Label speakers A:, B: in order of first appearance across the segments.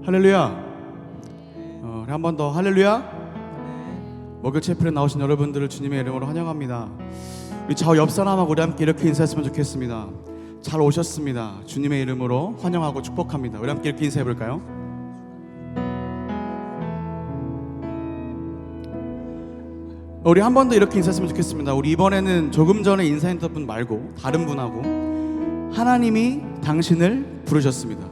A: 할렐루야. 한 번 더 할렐루야. 목요 채플에 나오신 여러분들을 주님의 이름으로 환영합니다. 우리 좌우 옆 사람하고 우리 함께 이렇게 인사했으면 좋겠습니다. 잘 오셨습니다. 주님의 이름으로 환영하고 축복합니다. 우리 함께 이렇게 인사해 볼까요? 우리 한 번 더 이렇게 인사했으면 좋겠습니다. 우리 이번에는 조금 전에 인사했던 분 말고 다른 분하고 하나님이 당신을 부르셨습니다.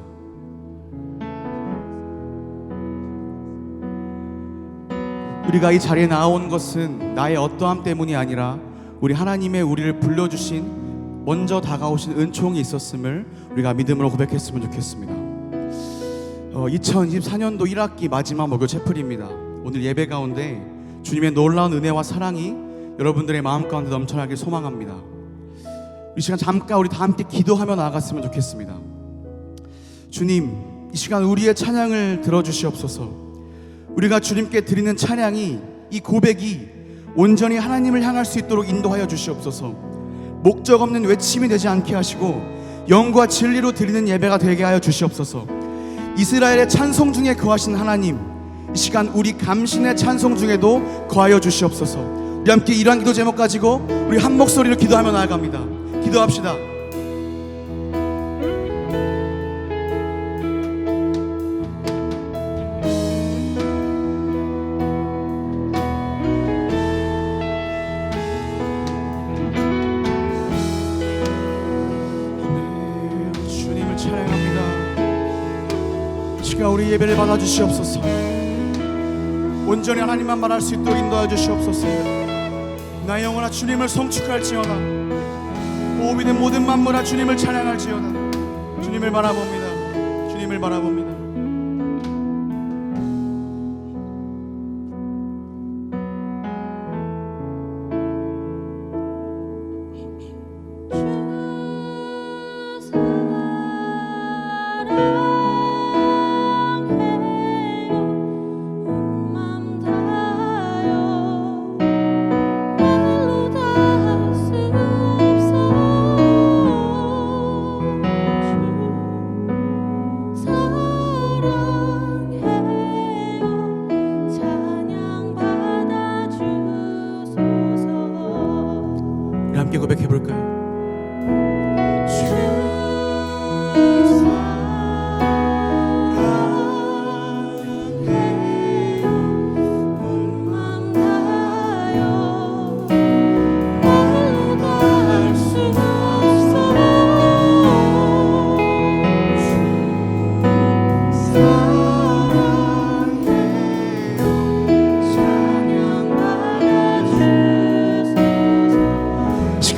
A: 우리가 이 자리에 나온 것은 나의 어떠함 때문이 아니라 우리 하나님의 우리를 불러주신 먼저 다가오신 은총이 있었음을 우리가 믿음으로 고백했으면 좋겠습니다. 2024년도 1학기 마지막 목요 채플입니다. 오늘 예배 가운데 주님의 놀라운 은혜와 사랑이 여러분들의 마음 가운데 넘쳐나길 소망합니다. 이 시간 잠깐 우리 다 함께 기도하며 나아갔으면 좋겠습니다. 주님, 이 시간 우리의 찬양을 들어주시옵소서. 우리가 주님께 드리는 찬양이, 이 고백이 온전히 하나님을 향할 수 있도록 인도하여 주시옵소서. 목적 없는 외침이 되지 않게 하시고 영과 진리로 드리는 예배가 되게 하여 주시옵소서. 이스라엘의 찬송 중에 거하신 하나님, 이 시간 우리 감신의 찬송 중에도 거하여 주시옵소서. 우리 함께 이러한 기도 제목 가지고 우리 한 목소리로 기도하며 나아갑니다. 기도합시다. 주님을 찬양합니다. 우리 예배를 받아주시옵소서. 온전히 하나님만 말할 수 있도록 인도하여 주시옵소서. 나의 영혼아 주님을 송축할지어다. 호흡이 된 모든 만물아 주님을 찬양할지어다. 주님을 바라봅니다. 주님을 바라봅니다. 함께 고백해 볼까요?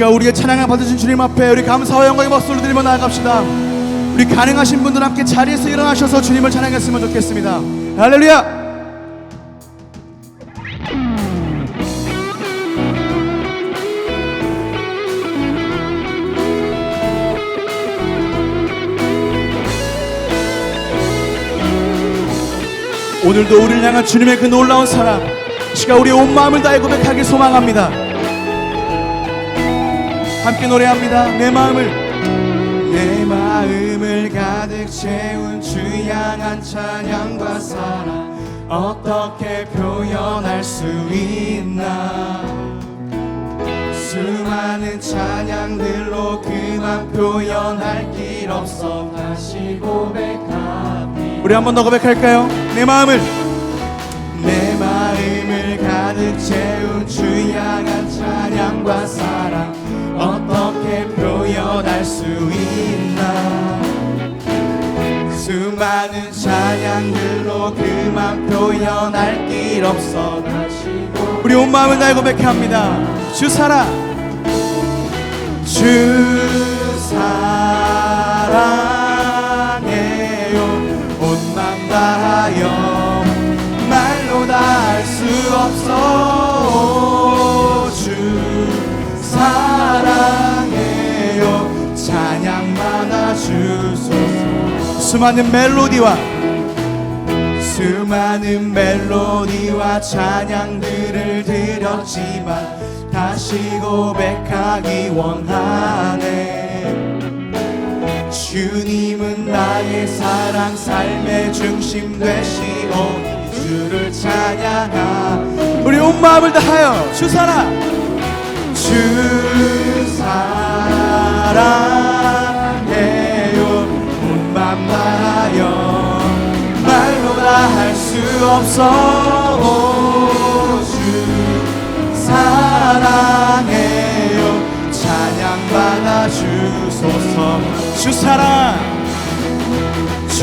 A: 우리의 찬양을 받으신 주님 앞에 우리 감사와 영광의 박수를 드리며 나아갑시다. 우리 가능하신 분들 함께 자리에서 일어나셔서 주님을 찬양했으면 좋겠습니다. 할렐루야. 오늘도 우리를 향한 주님의 그 놀라운 사랑, 시가 우리의 온 마음을 다해 고백하길 소망합니다. 함께 노래합니다. 내 마음을 가득 채운 주 향한 찬양과 사랑 어떻게 표현할 수 있나. 수많은 찬양들로 그만 표현할 길 없어 다시 고백합니다. 우리 한 번 더 고백할까요? 내 마음을 가득 채운 주 향한 찬양과 사랑 어떻게 표현할 수 있나. 수많은 찬양들로 그만 표현할 길 없어 다시 우리 온 마음을 다해 고백합니다. 주 사랑해요. 온 맘 다하여 말로 다 할 수 없어. 주 사랑해요. 찬양만 하주소서. 수많은 멜로디와 찬양들을 드렸지만 다시 고백하기 원하네. 주님은 나의 나의 사랑 삶의 중심 되시오 주를 찬양하 우리 온 마음을 다하여 주 사랑 주 사랑해요 온 마음 다하여 말로 다 할 수 없어 주 사랑해요 찬양받아 주소서 주 사랑 주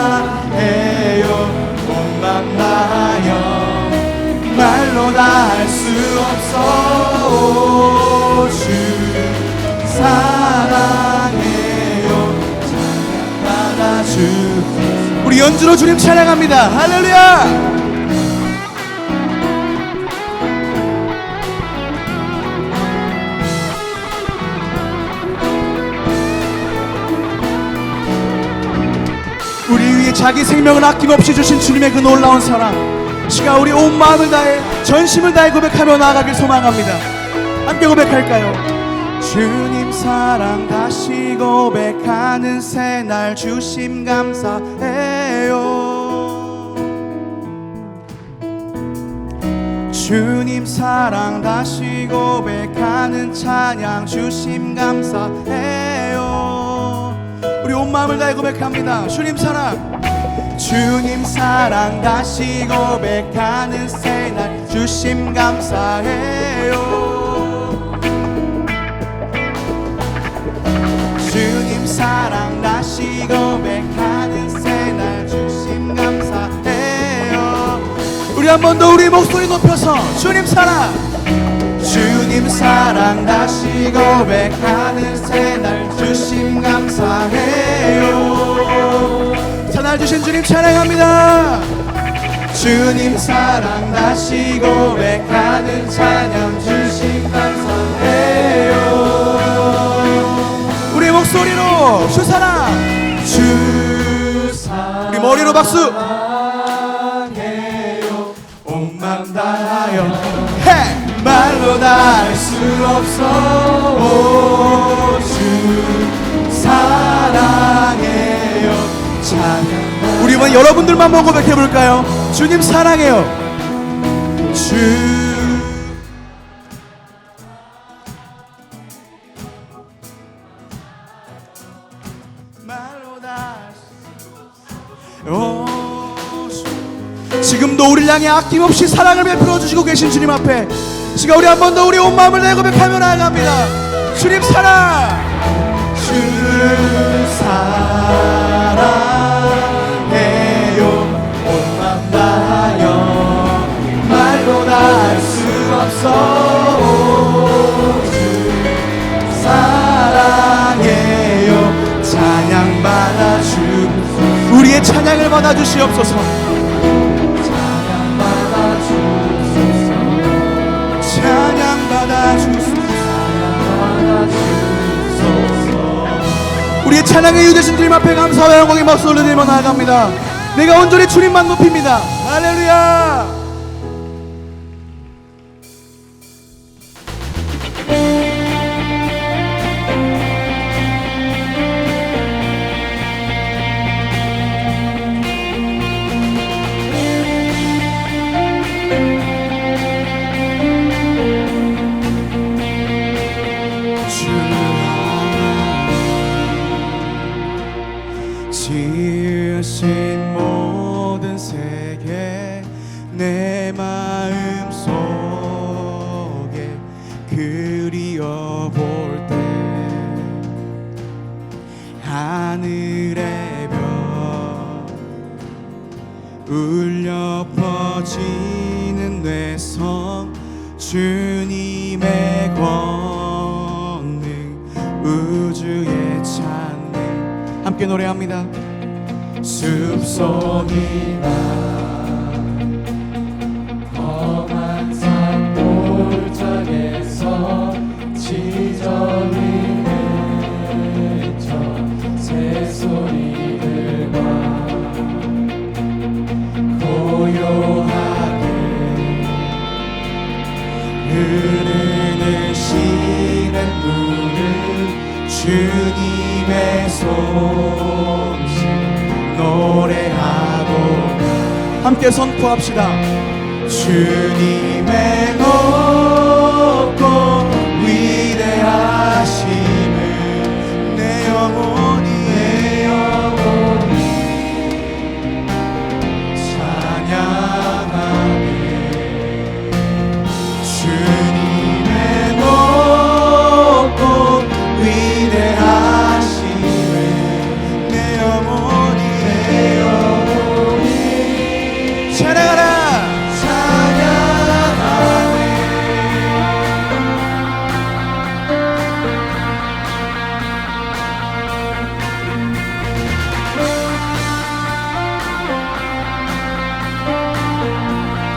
A: 사랑해요 온 맘 다하여 말로 다 할 수 없어 주 사랑해요 찬양받아 주 우리 연주로 주님 찬양합니다 할렐루야 우리 위해 자기 생명을 아낌없이 주신 주님의 그 놀라운 사랑 시가 우리 온 마음을 다해 전심을 다해 고백하며 나아가길 소망합니다 함께 고백할까요? 주님 사랑 다시 고백하는 새날 주심 감사해요 주님 사랑 다시 고백하는 찬양 주심 감사해요 우리 온 마음을 다해 고백합니다 주님 사랑 다시 고백하는 새날 주심 감사해요 주님 사랑 다시 고백하는 새날 주심 감사해요 우리 한 번 더 우리 목소리 높여서 주님 사랑 다시 고백하는 새날 주심 감사해요 사날 주신 주님 찬양합니다 주님 사랑 다시 고백하는 찬양 주심 감사해요 우리 목소리로 주 사랑 우리 머리로 박수 온 맘 다하여 말로 다 할 수 없어 주 사랑해요 찬양 우리 이번 여러분들만 보고 고백해볼까요? 주님 사랑해요 주 말로 다 할 수 없어 지금도 우리를 향해 아낌없이 사랑을 베풀어 주시고 계신 주님 앞에 시가 우리 한 번 더 우리 온 마음을 내 고백하며 나아갑니다 주님 사랑 주 사랑해요 온 맘 다하여 말로 다 할 수 없어 주 사랑해요 찬양받아 주소서 우리의 찬양을 받아 주시옵소서 찬양받아 주소서 우리의 찬양의 유대신 주님 앞에 감사와 영광의 박수를 드리며 나아갑니다 내가 온전히 주님만 높입니다 할렐루야 지으신 모든 세계 내 마음 속에 그리워볼 때 하늘의 별 울려 퍼지는 뇌성 주님의 권능 우주의 찬양 함께 노래합니다 숲속이나 험한 산 골짜기에서 지정이 내쳐 새소리들과 고요하게 흐르는 시냇물을 주님의 소식 노래하고 함께 선포합시다. 주님의 높고 위대하심을 내 영혼이 찬양하네. 주님의 높고 위대하심을 내 영혼이 찬양하라.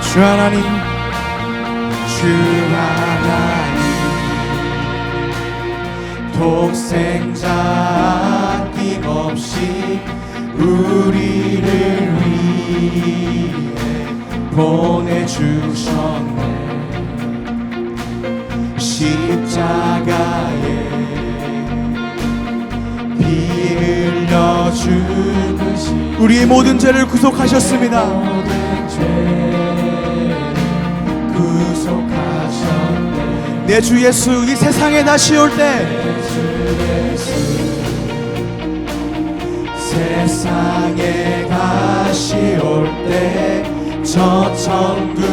A: 주 하나님, 주 하나님, 독생자 아낌없이 우리를 위해 보내주셨네. 십자가에 피 흘려 죽으신 우리의 모든 죄를 구속하셨습니다. 내 주 예수 이 세상에 다시 올 때 세상에 다시 올 때 저 천국으로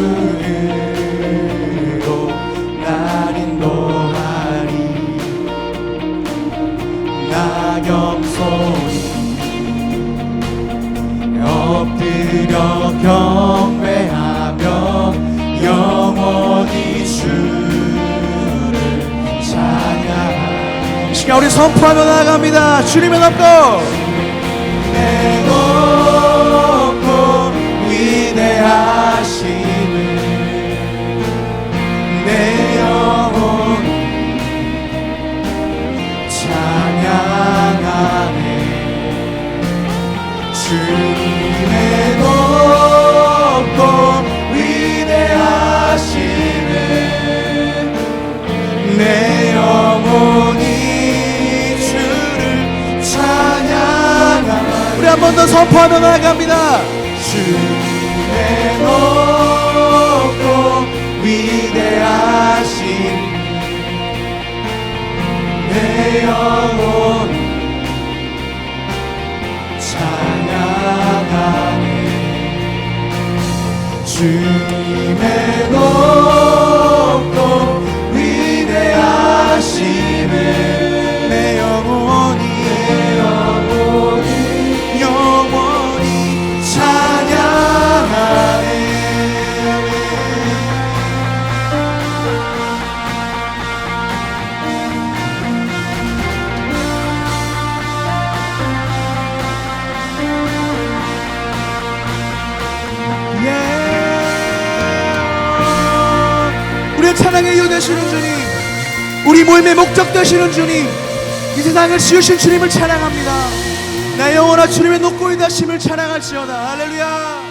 A: 날 인도하리. 나경소리 엎드려 경배하며 영원히 주를 찬양하리. 이 시간 우리 선포하며 나아갑니다. 주님의 높고 위대하심을 내 영혼 찬양하네. 주님의 높고 위대하심을 내 영혼이 주를 찬양하네. 우리 한 번 더 선포하며 나아갑니다. 주님의 높고 위대하심 내 영혼 찬양하네. 주님의 높고 위대하심을 내 영혼이 찬양하네. 우리의 찬양의 이유 되시는 주님, 우리 모임의 목적 되시는 주님, 이 세상을 지으신 주님을 찬양합니다. 내 영혼아 주님의 높고 위대하심을 찬양할지어다. 할렐루야.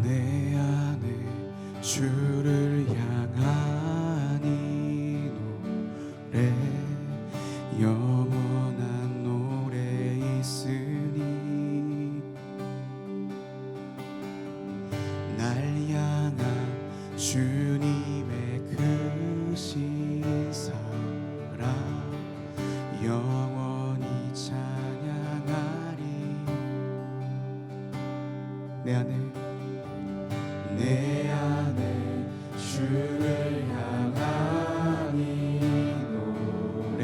A: 내 안에 주를 향한 이 노래 영원한 노래 있으니 날 향한 주님의 크신 사랑 영원히 찬양하리. 내 안에 주를 향한 이 노래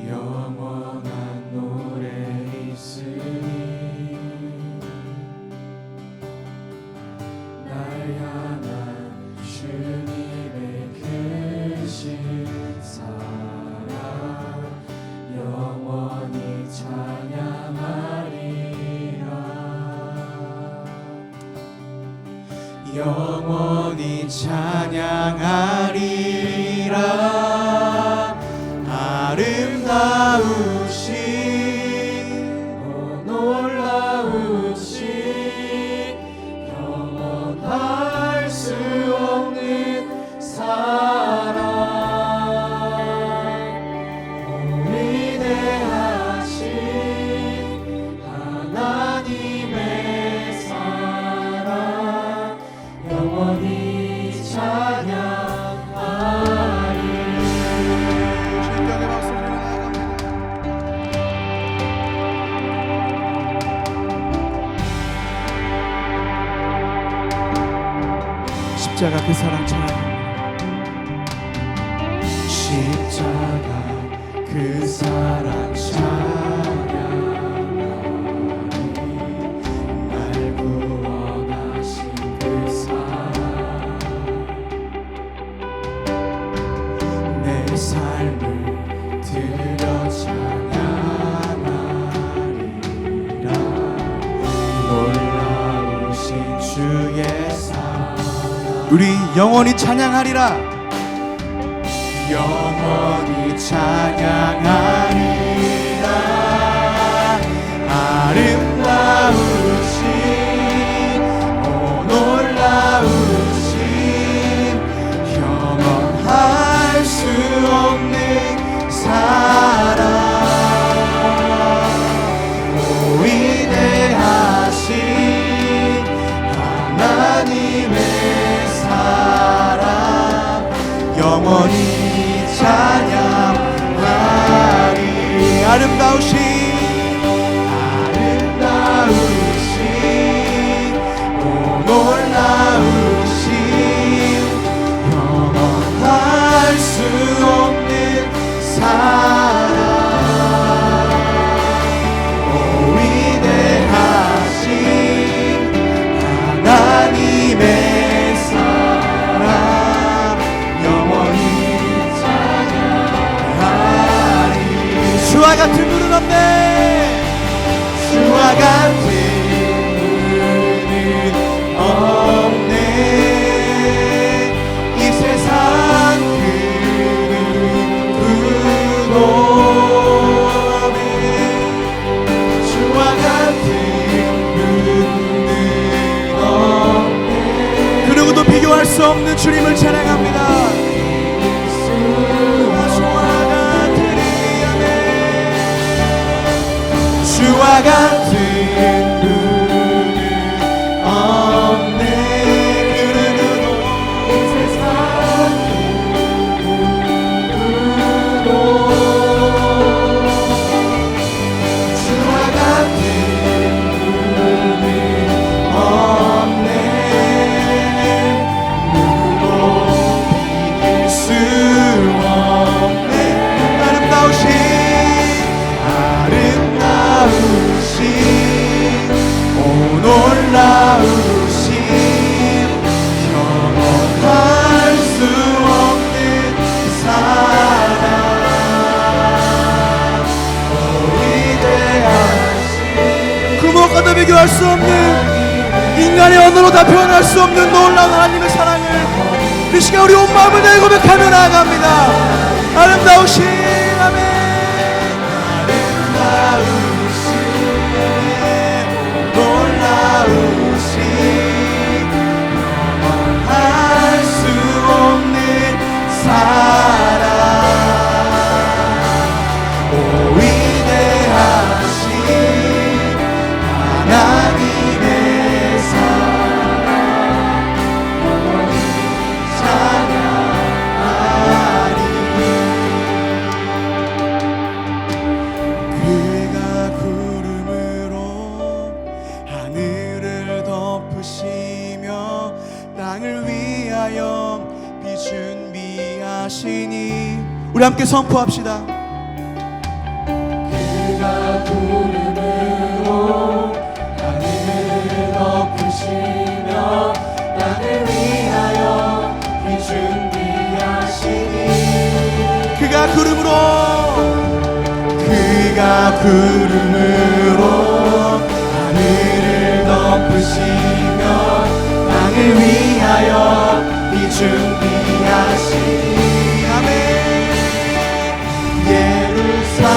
A: 영원한 노래 있으니 날 향한 주님의 크신 사랑 영원히 찬양하리라. 영원히 찬양하리라. 아름다우신 놀라우신 영원할 수 없는 사랑, 위대하신 하나님의 사랑, 영원히 찬양하리. 신경의 박수를 나아갑니다. 십자가 그 사랑 찬양합니다. 십자가 그 사랑 찬양하리. 날 구원하신 그 사랑, 내 삶을 드려 찬양하리라. 놀라우신 주의 사랑, 우리 영원히 찬양하리라. 영원히 찬양하리라. 아름다우신 오 놀라우신 영원할 수 없는 사랑, 오 위대하신 하나님의 사랑, 영원히 찬양하리. 아름다우신 오 놀라우신 영원할 수 없는 사랑, 오 위대하신 하나님의 사랑, 영원히 찬양하리. 주와 같은 분은 없네. 주와 같은 분은 없네. 이 세상 그는 주와 같은 분은 없네. 그 누구도 비교할 수 없는 주님을 찬양합니다. 주와 같은 분은 없네. 그는 온 세상 누구도 주와 같은 분은 없네. 누구도 비길 수 없네. 아름다우신 오 놀라우신 영원할 수 없는 사랑, 오 위대하신 그 무엇과도 비교할 수 없는, 인간의 언어로 다 표현할 수 없는 놀라운 하나님의 사랑을 이 시간 우리 온 마음을 내고 고백하며 나아갑니다. 아름다우신 아멘. 놀라우신 영원할 수 없는 사랑, 오 위대하신 하나님의 사랑, 영원히 찬양하리. 그가 구름으로 하늘을 덮으시며 땅을 위하여 비 준비하시니. 우리 함께 선포합시다. 그가 구름으로 하늘을 덮으시며 땅을 위하여 비 준비하시니. 그가 구름으로 하늘을 덮으시며 땅을 위하여
B: 위하여 이 준비하신 아멘 예루살렘아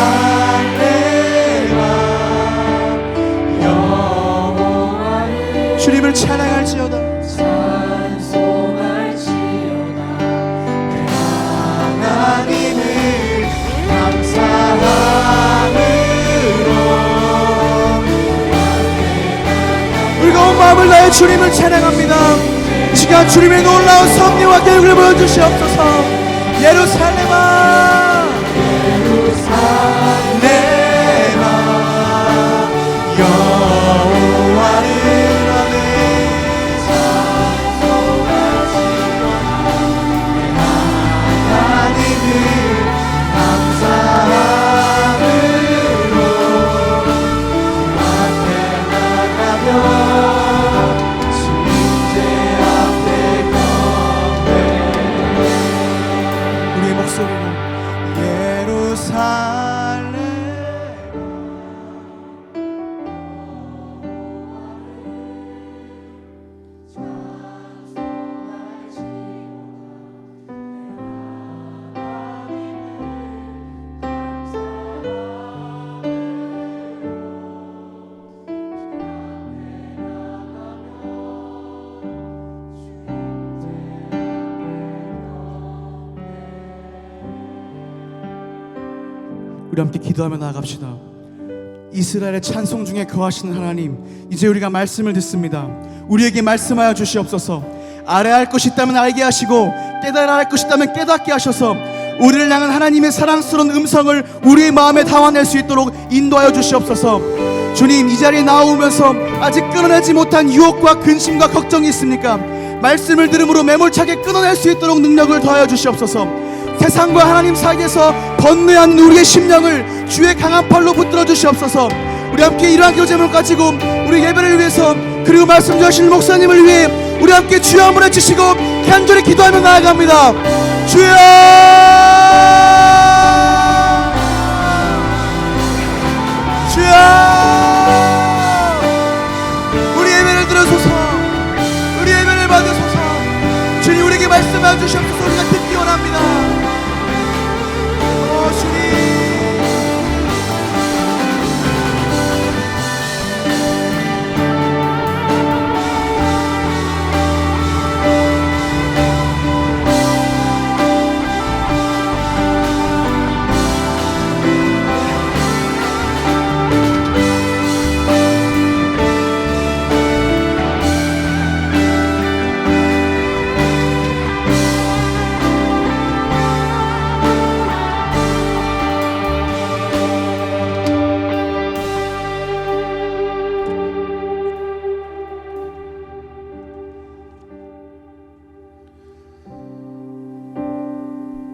B: 여호와를
A: 주님을 찬양할지어다.
B: 찬송할지어다 내 하나님을 감사함으로
A: 우리가 온 마음을 다해 주님을 찬양합니다. 이 시간 주님의 놀라운 섭리와 계획을 보여주시옵소서. 예루살렘아
B: 예루살렘아 여호와를 아멘 찬송하시오나 내 하나님을 감사함으로 주 앞에 나가며 주제 앞에 건배
A: 우리의 목소리로
B: 예루살렘
A: 우리 함께 기도하며 나아갑시다. 이스라엘의 찬송 중에 거하시는 하나님, 이제 우리가 말씀을 듣습니다. 우리에게 말씀하여 주시옵소서. 알아야 할 것이 있다면 알게 하시고 깨달아야 할 것이 있다면 깨닫게 하셔서 우리를 향한 하나님의 사랑스러운 음성을 우리의 마음에 담아낼 수 있도록 인도하여 주시옵소서. 주님, 이 자리에 나오면서 아직 끊어내지 못한 유혹과 근심과 걱정이 있습니까? 말씀을 들음으로 매몰차게 끊어낼 수 있도록 능력을 더하여 주시옵소서. 세상과 하나님 사이에서 번뇌한 우리의 심령을 주의 강한 팔로 붙들어 주시옵소서. 우리 함께 이러한 교제를 가지고 우리 예배를 위해서 그리고 말씀 주신 목사님을 위해 우리 함께 주여 한번 외치시고 간절히 기도하며 나아갑니다. 주여 주여 우리 예배를 들어소서. 우리 예배를 받으소서. 주님 우리에게 말씀해 주시옵소서. 우리가 듣기 원합니다. 주님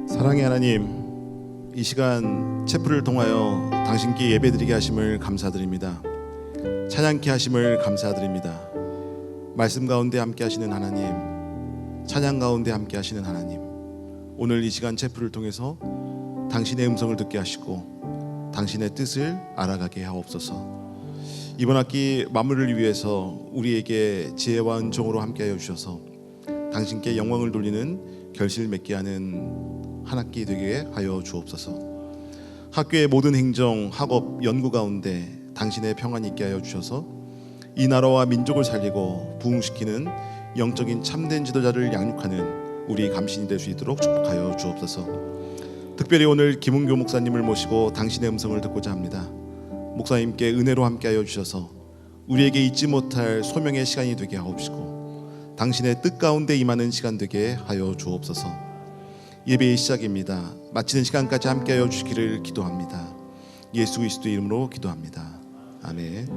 C: 사랑의 하나님, 이 시간 채플을 통하여 당신께 예배드리게 하심을 감사드립니다. 찬양케 하심을 감사드립니다. 말씀 가운데 함께 하시는 하나님, 찬양 가운데 함께 하시는 하나님, 오늘 이 시간 채플을 통해서 당신의 음성을 듣게 하시고 당신의 뜻을 알아가게 하옵소서. 이번 학기 마무리를 위해서 우리에게 지혜와 은총으로 함께하여 주셔서 당신께 영광을 돌리는 결실 맺게 하는 한 학기 되게 하여 주옵소서. 학교의 모든 행정, 학업, 연구 가운데 당신의 평안이 있게 하여 주셔서 이 나라와 민족을 살리고 부흥시키는 영적인 참된 지도자를 양육하는 우리 감신이 될 수 있도록 축복하여 주옵소서. 특별히 오늘 김은교 목사님을 모시고 당신의 음성을 듣고자 합니다. 목사님께 은혜로 함께하여 주셔서 우리에게 잊지 못할 소명의 시간이 되게 하옵시고 당신의 뜻 가운데 임하는 시간 되게 하여 주옵소서. 예배의 시작입니다. 마치는 시간까지 함께하여 주시기를 기도합니다. 예수 그리스도의 이름으로 기도합니다. 아멘.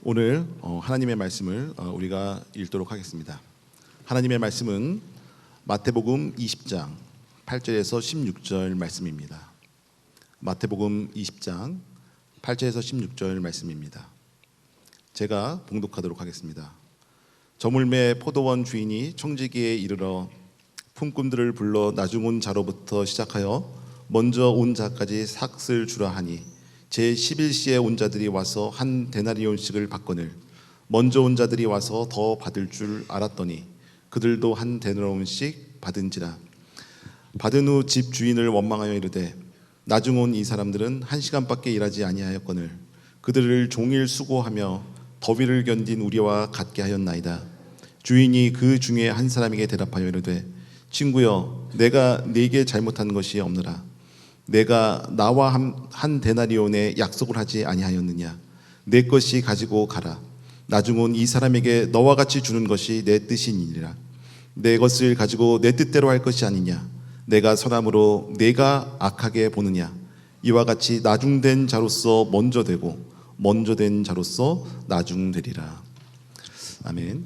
C: 오늘 하나님의 말씀을 우리가 읽도록 하겠습니다. 하나님의 말씀은 마태복음 20장 8절에서 16절 말씀입니다. 마태복음 20장 8절에서 16절 말씀입니다. 제가 봉독하도록 하겠습니다. 저물매 포도원 주인이 청지기에 이르러 품꾼들을 불러 나중 온 자로부터 시작하여 먼저 온 자까지 삭을 주라 하니 제 11시에 온 자들이 와서 한 데나리온씩을 받거늘 먼저 온 자들이 와서 더 받을 줄 알았더니 그들도 한 데나리온씩 받은지라. 받은 후 집 주인을 원망하여 이르되 나중 온 이 사람들은 1시간밖에 일하지 아니하였거늘 그들을 종일 수고하며 더위를 견딘 우리와 같게 하였나이다. 주인이 그 중에 한 사람에게 대답하여 이르되 친구여, 내가 네게 잘못한 것이 없느라. 내가 나와 한 데나리온의 약속을 하지 아니하였느냐. 내 것이 가지고 가라. 나중 온 이 사람에게 너와 같이 주는 것이 내 뜻이니라. 내 것을 가지고 내 뜻대로 할 것이 아니냐. 내가 선함으로 내가 악하게 보느냐. 이와 같이 나중된 자로서 먼저 되고 먼저 된 자로서 나중되리라. 아멘.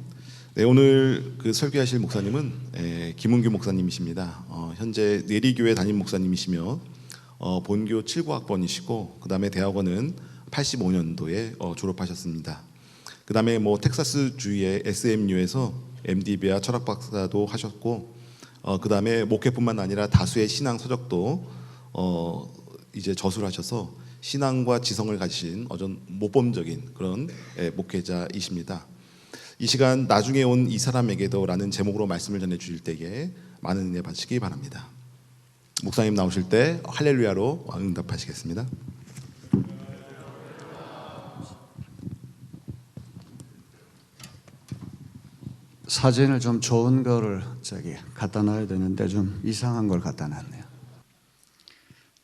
C: 네, 오늘 그 설교하실 목사님은 김은규 목사님이십니다. 현재 내리교회 담임 목사님이시며 본교 79학번이시고 그 다음에 대학원은 85년도에 졸업하셨습니다. 그 다음에 뭐 텍사스 주의 SMU에서 MDB와 철학 박사도 하셨고 그 다음에 목회뿐만 아니라 다수의 신앙 서적도 이제 저술을 하셔서 신앙과 지성을 가지신 모범적인 그런 목회자이십니다. 이 시간 나중에 온 이 사람에게도라는 제목으로 말씀을 전해 주실 때에 많은 은혜 받으시기 바랍니다. 목사님 나오실 때 할렐루야로 응답하시겠습니다.
D: 사진을 좀 좋은 거를 갖다 놔야 되는데 좀 이상한 걸 갖다 놨네요.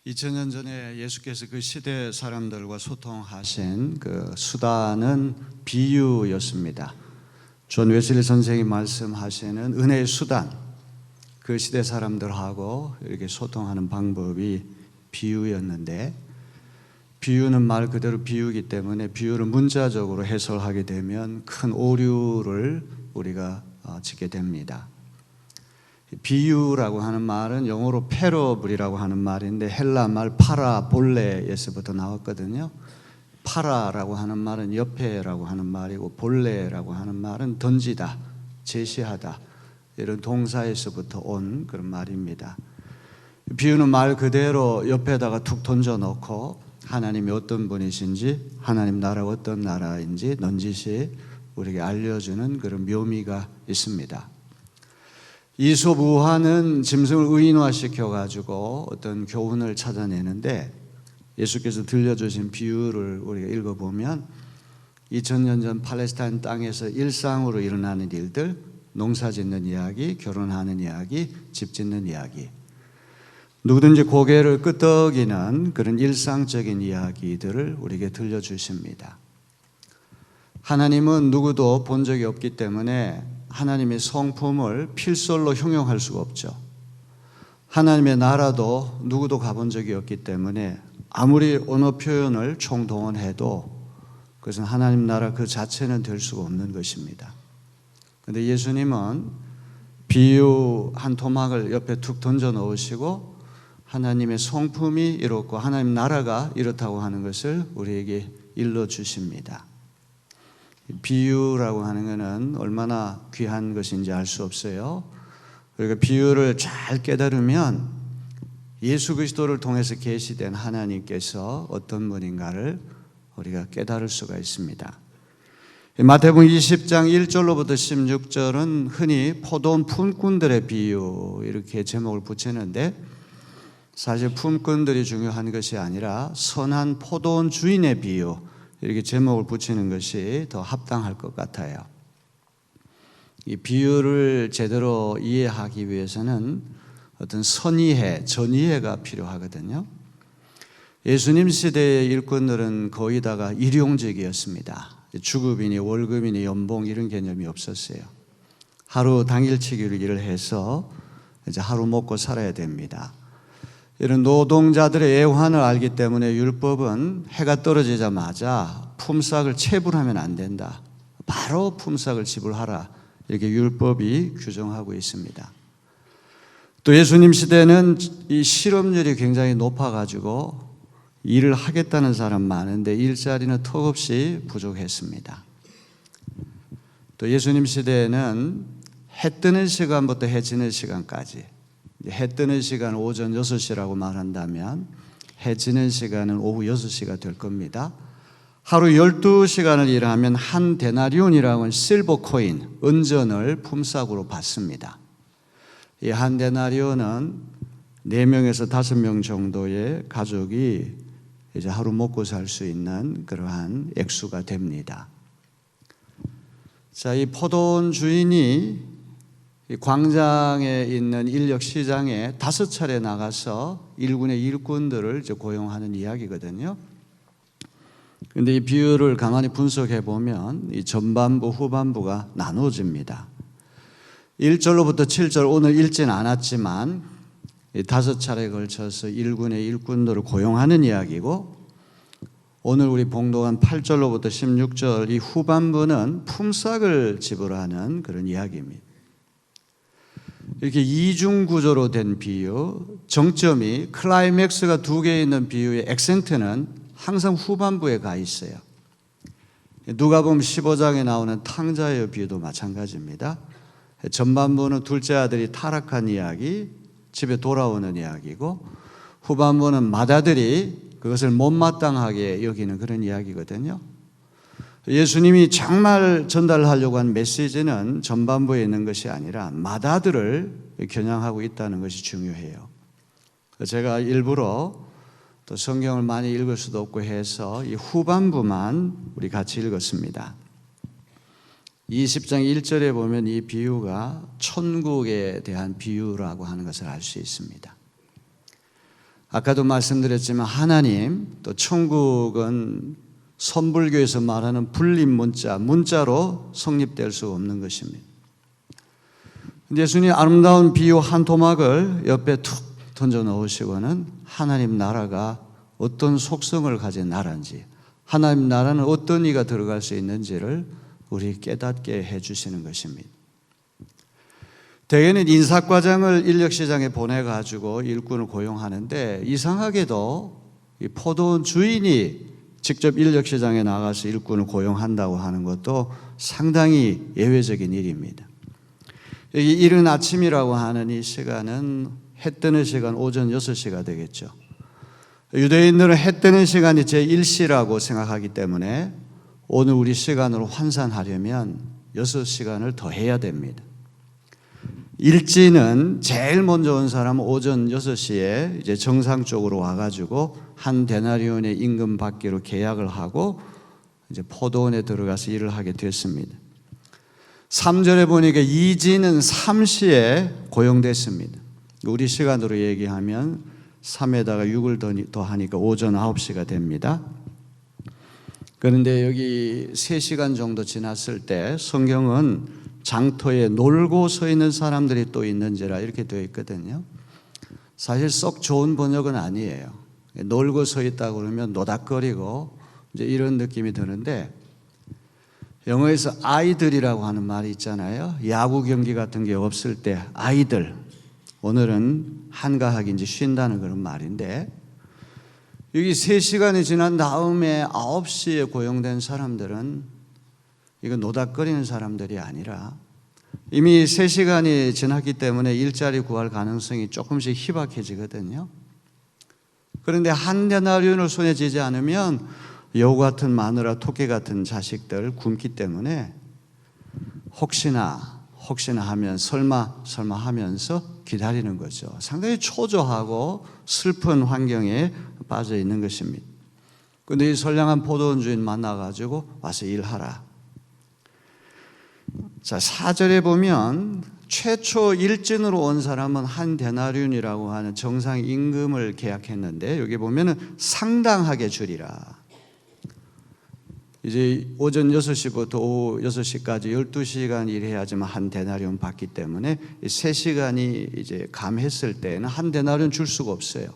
D: 2000년 전에 예수께서 그 시대 사람들과 소통하신 그 수단은 비유였습니다. 존 웨슬리 선생이 말씀하시는 은혜의 수단, 그 시대 사람들하고 이렇게 소통하는 방법이 비유였는데, 비유는 말 그대로 비유이기 때문에 비유를 문자적으로 해설하게 되면 큰 오류를 우리가 짓게 됩니다. 비유라고 하는 말은 영어로 패러블이라고 하는 말인데 헬라 말 파라볼레에서부터 나왔거든요. 파라라고 하는 말은 옆에라고 하는 말이고 볼레라고 하는 말은 던지다, 제시하다 이런 동사에서부터 온 그런 말입니다. 비유는 말 그대로 옆에다가 툭 던져놓고 하나님이 어떤 분이신지 하나님 나라가 어떤 나라인지 넌지시 우리에게 알려주는 그런 묘미가 있습니다. 이솝 우화는 짐승을 의인화시켜가지고 어떤 교훈을 찾아내는데 예수께서 들려주신 비유를 우리가 읽어보면 2000년 전 팔레스타인 땅에서 일상으로 일어나는 일들, 농사 짓는 이야기, 결혼하는 이야기, 집 짓는 이야기, 누구든지 고개를 끄덕이는 그런 일상적인 이야기들을 우리에게 들려주십니다. 하나님은 누구도 본 적이 없기 때문에 하나님의 성품을 필설로 형용할 수가 없죠. 하나님의 나라도 누구도 가본 적이 없기 때문에 아무리 언어 표현을 총동원해도 그것은 하나님 나라 그 자체는 될 수가 없는 것입니다. 그런데 예수님은 비유 한 토막을 옆에 툭 던져 놓으시고 하나님의 성품이 이렇고 하나님 나라가 이렇다고 하는 것을 우리에게 일러주십니다. 비유라고 하는 것은 얼마나 귀한 것인지 알 수 없어요. 우리가 비유를 잘 깨달으면 예수 그리스도를 통해서 계시된 하나님께서 어떤 분인가를 우리가 깨달을 수가 있습니다. 마태복음 20장 1절로부터 16절은 흔히 포도원 품꾼들의 비유 이렇게 제목을 붙이는데 사실 품꾼들이 중요한 것이 아니라 선한 포도원 주인의 비유 이렇게 제목을 붙이는 것이 더 합당할 것 같아요. 이 비유를 제대로 이해하기 위해서는 어떤 선이해, 전이해가 필요하거든요. 예수님 시대의 일꾼들은 거의 다가 일용직이었습니다. 주급이니 월급이니 연봉 이런 개념이 없었어요. 하루 당일치기로 일을 해서 이제 하루 먹고 살아야 됩니다. 이런 노동자들의 애환을 알기 때문에 율법은 해가 떨어지자마자 품삯을 체불하면 안 된다. 바로 품삯을 지불하라. 이렇게 율법이 규정하고 있습니다. 또 예수님 시대는 이 실업률이 굉장히 높아가지고 일을 하겠다는 사람 많은데 일자리는 턱없이 부족했습니다. 또 예수님 시대에는 해 뜨는 시간부터 해 지는 시간까지, 해 뜨는 시간은 오전 6시라고 말한다면 해 지는 시간은 오후 6시가 될 겁니다. 하루 12시간을 일하면 한 데나리온이라고 하는 실버 코인, 은전을 품삯으로 받습니다. 이 한 데나리온은 4명에서 5명 정도의 가족이 이제 하루 먹고 살 수 있는 그러한 액수가 됩니다. 자, 이 포도원 주인이 이 광장에 있는 인력 시장에 5차례 나가서 일군의 일꾼들을 이제 고용하는 이야기거든요. 그런데 이 비유를 가만히 분석해 보면 이 전반부, 후반부가 나눠집니다. 1절로부터 7절 오늘 읽진 않았지만 5차례에 걸쳐서 일군의 일꾼들을 고용하는 이야기고, 오늘 우리 봉독한 8절로부터 16절 이 후반부는 품삯을 지불하는 그런 이야기입니다. 이렇게 이중 구조로 된 비유, 정점이 클라이맥스가 2개 있는 비유의 액센트는 항상 후반부에 가 있어요. 누가복음 15장에 나오는 탕자의 비유도 마찬가지입니다. 전반부는 둘째 아들이 타락한 이야기, 집에 돌아오는 이야기고, 후반부는 맏아들이 그것을 못마땅하게 여기는 그런 이야기거든요. 예수님이 정말 전달하려고 한 메시지는 전반부에 있는 것이 아니라 맏아들을 겨냥하고 있다는 것이 중요해요. 제가 일부러 또 성경을 많이 읽을 수도 없고 해서 이 후반부만 우리 같이 읽었습니다. 20장 1절에 보면 이 비유가 천국에 대한 비유라고 하는 것을 알 수 있습니다. 아까도 말씀드렸지만 하나님, 또 천국은 선불교에서 말하는 불림 문자로 성립될 수 없는 것입니다. 예수님 아름다운 비유 한 토막을 옆에 툭 던져 넣으시고는 하나님 나라가 어떤 속성을 가진 나라인지, 하나님 나라는 어떤 이가 들어갈 수 있는지를 우리 깨닫게 해주시는 것입니다. 대개는 인사과장을 인력시장에 보내가지고 일꾼을 고용하는데, 이상하게도 이 포도원 주인이 직접 인력시장에 나가서 일꾼을 고용한다고 하는 것도 상당히 예외적인 일입니다. 여기 이른 아침이라고 하는 이 시간은 해 뜨는 시간 오전 6시가 되겠죠. 유대인들은 해 뜨는 시간이 제1시라고 생각하기 때문에 오늘 우리 시간으로 환산하려면 6시간을 더 해야 됩니다. 일지는 제일 먼저 온 사람은 오전 6시에 이제 정상적으로 와가지고 한 데나리온의 임금 받기로 계약을 하고 이제 포도원에 들어가서 일을 하게 됐습니다. 3절에 보니까 이지는 3시에 고용됐습니다. 우리 시간으로 얘기하면 3에다가 6을 더 하니까 오전 9시가 됩니다. 그런데 여기 3시간 정도 지났을 때 성경은 장터에 놀고 서 있는 사람들이 또 있는지라 이렇게 되어 있거든요. 사실 썩 좋은 번역은 아니에요. 놀고 서 있다고 그러면 노닥거리고 이제 이런 느낌이 드는데, 영어에서 아이들이라고 하는 말이 있잖아요. 야구 경기 같은 게 없을 때 아이들, 오늘은 한가하게 이제 쉰다는 그런 말인데, 여기 3시간이 지난 다음에 9시에 고용된 사람들은 이건 노닥거리는 사람들이 아니라 이미 3시간이 지났기 때문에 일자리 구할 가능성이 조금씩 희박해지거든요. 그런데 한 데나리온을 손에 쥐지 않으면 여우 같은 마누라, 토끼 같은 자식들 굶기 때문에 혹시나 하면 설마 하면서 기다리는 거죠. 상당히 초조하고 슬픈 환경에 빠져 있는 것입니다. 그런데 이 선량한 포도원 주인 만나가지고 와서 일하라. 자, 4절에 보면 최초 일진으로 온 사람은 한 데나리온이라고 하는 정상 임금을 계약했는데, 여기 보면은 상당하게 주리라. 이제 오전 6시부터 오후 6시까지 12시간 일해야지만 한 데나리온 받기 때문에 3시간이 이제 감했을 때는 한 데나리온 줄 수가 없어요.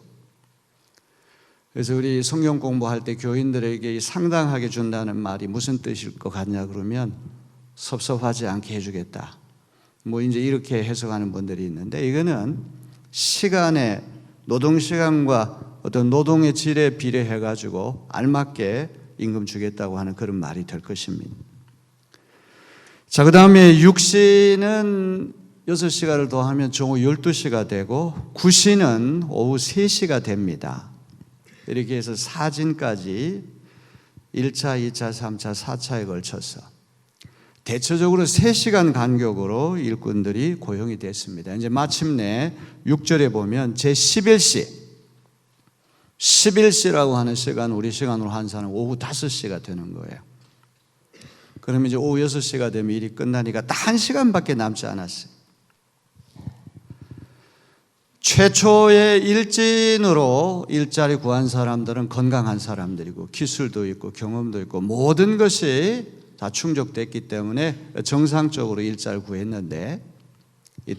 D: 그래서 우리 성경 공부할 때 교인들에게 상당하게 준다는 말이 무슨 뜻일 것 같냐 그러면 섭섭하지 않게 해주겠다, 뭐 이제 이렇게 해석하는 분들이 있는데, 이거는 시간의 노동시간과 어떤 노동의 질에 비례해 가지고 알맞게 임금 주겠다고 하는 그런 말이 될 것입니다. 자, 그 다음에 6시는 6시간을 더하면 정오 12시가 되고 9시는 오후 3시가 됩니다. 이렇게 해서 사진까지 1차, 2차, 3차, 4차에 걸쳐서 대체적으로 3시간 간격으로 일꾼들이 고용이 됐습니다. 이제 마침내 6절에 보면 제11시, 11시라고 하는 시간, 우리 시간으로 환산은 오후 5시가 되는 거예요. 그러면 이제 오후 6시가 되면 일이 끝나니까 딱 1시간밖에 남지 않았어요. 최초의 일진으로 일자리 구한 사람들은 건강한 사람들이고 기술도 있고 경험도 있고 모든 것이 다 충족됐기 때문에 정상적으로 일자리를 구했는데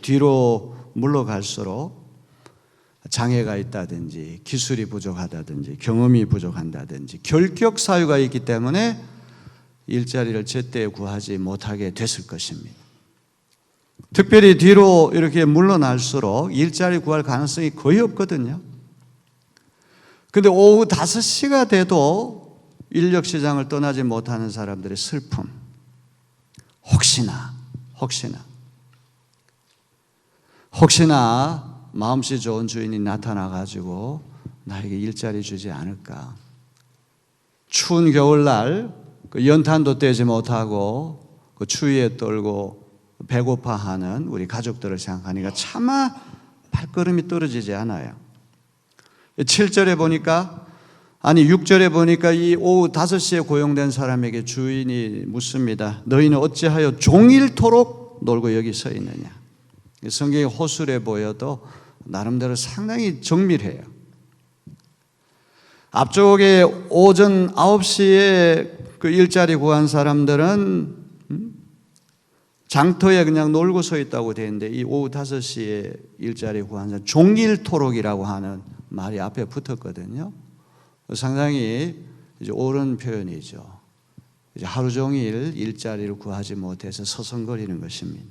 D: 뒤로 물러갈수록 장애가 있다든지 기술이 부족하다든지 경험이 부족한다든지 결격 사유가 있기 때문에 일자리를 제때 구하지 못하게 됐을 것입니다. 특별히 뒤로 이렇게 물러날수록 일자리 구할 가능성이 거의 없거든요. 그런데 오후 5시가 돼도 인력 시장을 떠나지 못하는 사람들의 슬픔, 혹시나 마음씨 좋은 주인이 나타나가지고 나에게 일자리 주지 않을까. 추운 겨울날 그 연탄도 떼지 못하고 그 추위에 떨고 배고파하는 우리 가족들을 생각하니까 차마 발걸음이 떨어지지 않아요. 7절에 보니까 6절에 보니까 이 오후 5시에 고용된 사람에게 주인이 묻습니다. 너희는 어찌하여 종일토록 놀고 여기 서 있느냐. 성경이 호술해 보여도 나름대로 상당히 정밀해요. 앞쪽에 오전 9시에 그 일자리 구한 사람들은 장터에 그냥 놀고 서 있다고 되어 있는데 이 오후 5시에 일자리 구한 사람 종일토록이라고 하는 말이 앞에 붙었거든요. 상당히 이제 옳은 표현이죠. 이제 하루 종일 일자리를 구하지 못해서 서성거리는 것입니다.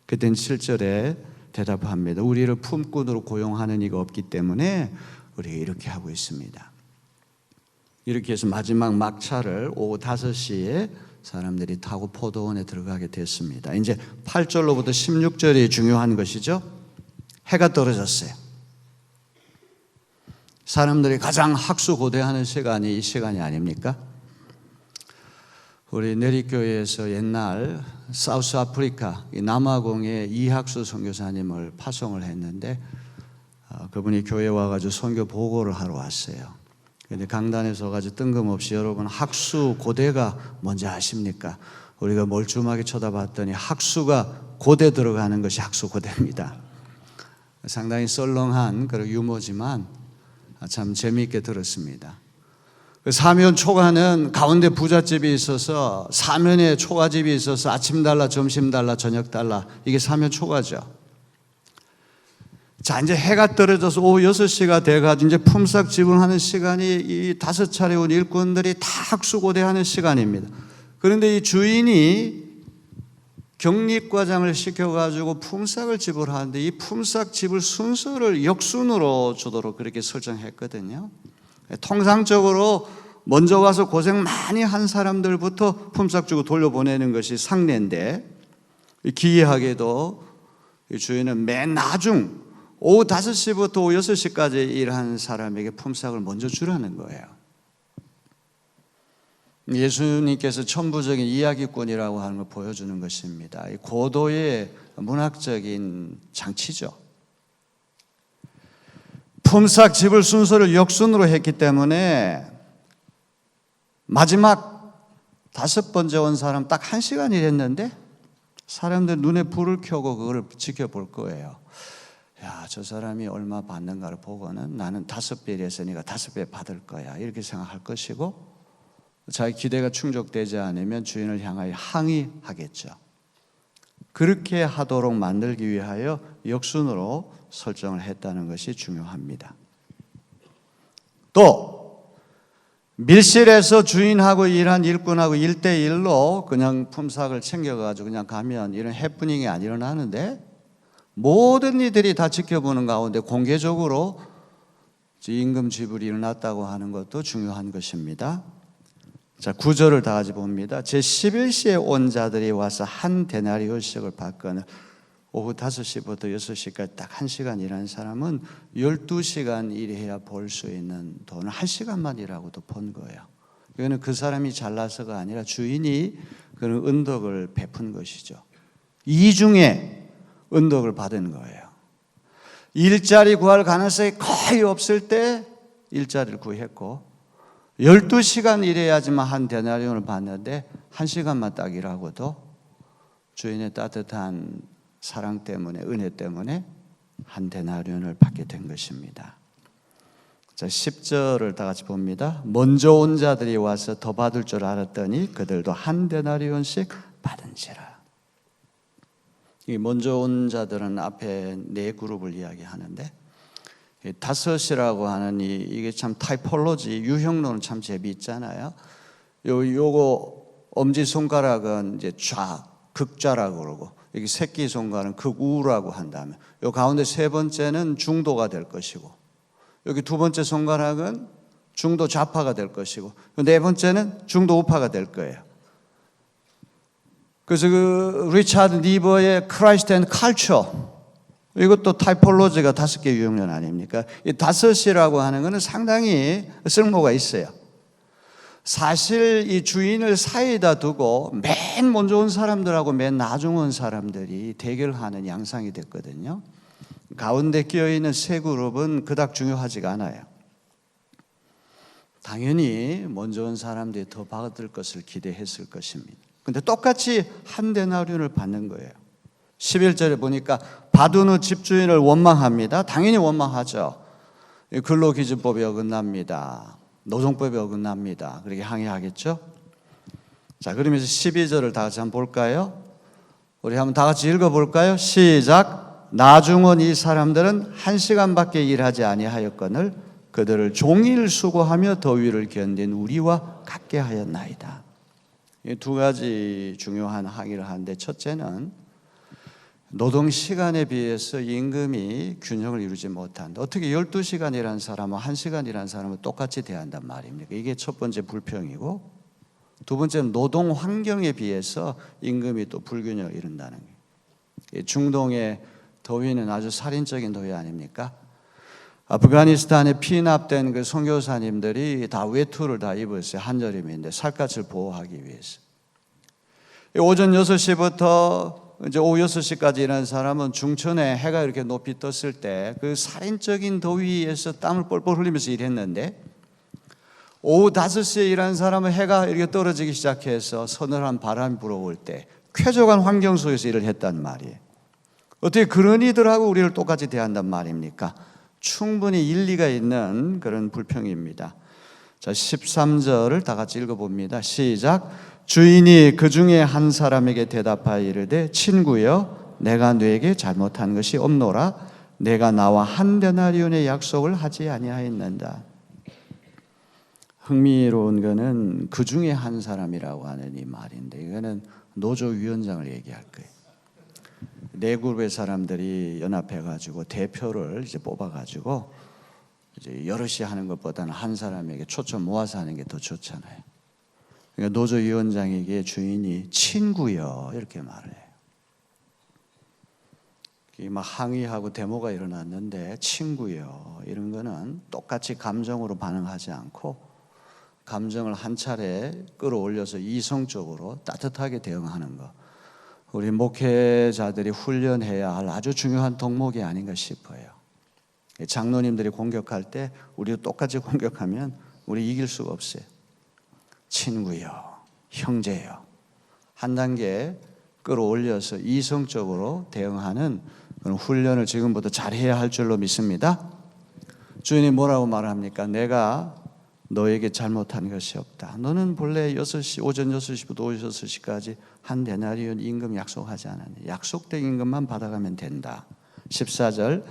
D: 그때는 7절에 대답합니다. 우리를 품꾼으로 고용하는 이가 없기 때문에 우리가 이렇게 하고 있습니다. 이렇게 해서 마지막 막차를 오후 5시에 사람들이 타고 포도원에 들어가게 됐습니다. 이제 8절로부터 16절이 중요한 것이죠. 해가 떨어졌어요. 사람들이 가장 학수고대하는 시간이 이 시간이 아닙니까? 우리 내리교회에서 옛날 사우스 아프리카 남아공에 이학수 선교사님을 파송을 했는데 그분이 교회에 와가지고 선교 보고를 하러 왔어요. 근데 강단에 서가지고 뜬금없이 여러분 학수 고대가 뭔지 아십니까? 우리가 멀쩡하게 쳐다봤더니 학수가 고대 들어가는 것이 학수 고대입니다. 상당히 썰렁한 그런 유머지만 참 재미있게 들었습니다. 사면 초가는 가운데 부잣집이 있어서 사면에 초가집이 있어서 아침 달라 점심 달라 저녁 달라 이게 사면 초가죠. 자, 이제 해가 떨어져서 오후 6시가 돼가지고 이제 품삯 지불하는 시간이 이 5차례 온 일꾼들이 다 학수고대하는 시간입니다. 그런데 이 주인이 격립과장을 시켜가지고 품삯을 지불하는데 이 품삯 지불 순서를 역순으로 주도록 그렇게 설정했거든요. 통상적으로 먼저 와서 고생 많이 한 사람들부터 품삯 주고 돌려보내는 것이 상례인데 기이하게도 이 주인은 맨 나중 오후 5시부터 오후 6시까지 일한 사람에게 품삯을 먼저 주라는 거예요. 예수님께서 천부적인 이야기꾼이라고 하는 걸 보여주는 것입니다. 고도의 문학적인 장치죠. 품삯 지불 순서를 역순으로 했기 때문에 마지막 5번째 온 사람 딱 1시간 일했는데 사람들 눈에 불을 켜고 그걸 지켜볼 거예요. 야, 저 사람이 얼마 받는가를 보고는 나는 5배 일했으니까 5배 받을 거야 이렇게 생각할 것이고 자기 기대가 충족되지 않으면 주인을 향하여 항의하겠죠. 그렇게 하도록 만들기 위하여 역순으로 설정을 했다는 것이 중요합니다. 또 밀실에서 주인하고 일한 일꾼하고 1대1로 그냥 품삯을 챙겨가지고 그냥 가면 이런 해프닝이 안 일어나는데 모든 이들이 다 지켜보는 가운데 공개적으로 임금 지불이 일어났다고 하는 것도 중요한 것입니다. 자, 9절을 다 같이 봅니다. 제11시에 온 자들이 와서 한 데나리오씩을 받거늘 오후 5시부터 6시까지 딱 1시간 일하는 사람은 12시간 일해야 벌 수 있는 돈을 1시간만 일하고도 번 거예요. 그거는 그 사람이 잘나서가 아니라 주인이 그런 은덕을 베푼 것이죠. 이중에 은덕을 받은 거예요. 일자리 구할 가능성이 거의 없을 때 일자리를 구했고 12시간 일해야지만 한 데나리온을 받는데 1시간만 딱 일하고도 주인의 따뜻한 사랑 때문에, 은혜 때문에 한 데나리온을 받게 된 것입니다. 자, 10절을 다 같이 봅니다. 먼저 온 자들이 와서 더 받을 줄 알았더니 그들도 한 데나리온씩 받은지라. 이 먼저 온 자들은 앞에 네 그룹을 이야기하는데, 다섯이라고 하는 이게 참 타이폴로지, 유형론은 참 재미있잖아요. 요거 엄지 손가락은 이제 극좌라고 그러고, 여기 새끼 손가락은 극우라고 한다면, 요 가운데 세 번째는 중도가 될 것이고, 여기 두 번째 손가락은 중도 좌파가 될 것이고, 네 번째는 중도 우파가 될 거예요. 그래서 그 리차드 니버의 크라이스트 앤 컬처, 이것도 타이폴로지가 5개 유형론 아닙니까? 이 다섯이라고 하는 것은 상당히 쓸모가 있어요. 사실 이 주인을 사이에다 두고 맨 먼저 온 사람들하고 맨 나중 온 사람들이 대결하는 양상이 됐거든요. 가운데 끼어있는 세 그룹은 그닥 중요하지가 않아요. 당연히 먼저 온 사람들이 더 받을 것을 기대했을 것입니다. 근데 똑같이 한 데나리온을 받는 거예요. 11절에 보니까 받은 후 집주인을 원망합니다. 당연히 원망하죠. 근로기준법에 어긋납니다. 노동법에 어긋납니다. 그렇게 항의하겠죠. 자, 그러면서 12절을 다 같이 한번 볼까요? 우리 한번 다 같이 읽어볼까요? 시작. 나중 온 이 사람들은 1시간밖에 일하지 아니하였거늘 그들을 종일 수고하며 더위를 견딘 우리와 같게 하였나이다. 이 두 가지 중요한 항의를 하는데, 첫째는 노동 시간에 비해서 임금이 균형을 이루지 못한다. 어떻게 12시간 일한 사람은 1시간 일한 사람을 똑같이 대한단 말입니까? 이게 첫 번째 불평이고, 두 번째는 노동 환경에 비해서 임금이 또 불균형을 이룬다는 거예요. 중동의 더위는 아주 살인적인 더위 아닙니까? 아프가니스탄에 피납된 그 선교사님들이 다 외투를 다 입었어요. 한여름인데 살갗을 보호하기 위해서. 오전 6시부터 이제 오후 6시까지 일하는 사람은 중천에 해가 이렇게 높이 떴을 때 그 살인적인 더위에서 땀을 뻘뻘 흘리면서 일했는데, 오후 5시에 일하는 사람은 해가 이렇게 떨어지기 시작해서 서늘한 바람이 불어올 때 쾌적한 환경 속에서 일을 했단 말이에요. 어떻게 그런 이들하고 우리를 똑같이 대한단 말입니까? 충분히 일리가 있는 그런 불평입니다. 자, 13절을 다 같이 읽어봅니다. 시작. 주인이 그 중에 한 사람에게 대답하여 이르되 친구여 내가 너에게 잘못한 것이 없노라. 내가 나와 한 데나리온의 약속을 하지 아니하였는다. 흥미로운 것은 그 중에 한 사람이라고 하는 이 말인데, 이거는 노조위원장을 얘기할 거예요. 네 그룹의 사람들이 연합해가지고 대표를 이제 뽑아가지고 이제 여럿이 하는 것보다는 한 사람에게 초점 모아서 하는 게 더 좋잖아요. 그러니까 노조위원장에게 주인이 친구여 이렇게 말을 해요. 막 항의하고 데모가 일어났는데 친구여 이런 거는 똑같이 감정으로 반응하지 않고 감정을 한 차례 끌어올려서 이성적으로 따뜻하게 대응하는 거. 우리 목회자들이 훈련해야 할 아주 중요한 덕목이 아닌가 싶어요. 장로님들이 공격할 때 우리도 똑같이 공격하면 우리 이길 수가 없어요. 친구요, 형제요. 한 단계 끌어올려서 이성적으로 대응하는 그런 훈련을 지금부터 잘해야 할 줄로 믿습니다. 주인이 뭐라고 말합니까? 내가 너에게 잘못한 것이 없다. 너는 본래 6시, 오전 6시부터 오후 6시까지 한 데나리온 임금 약속하지 않았냐. 약속된 임금만 받아가면 된다. 14절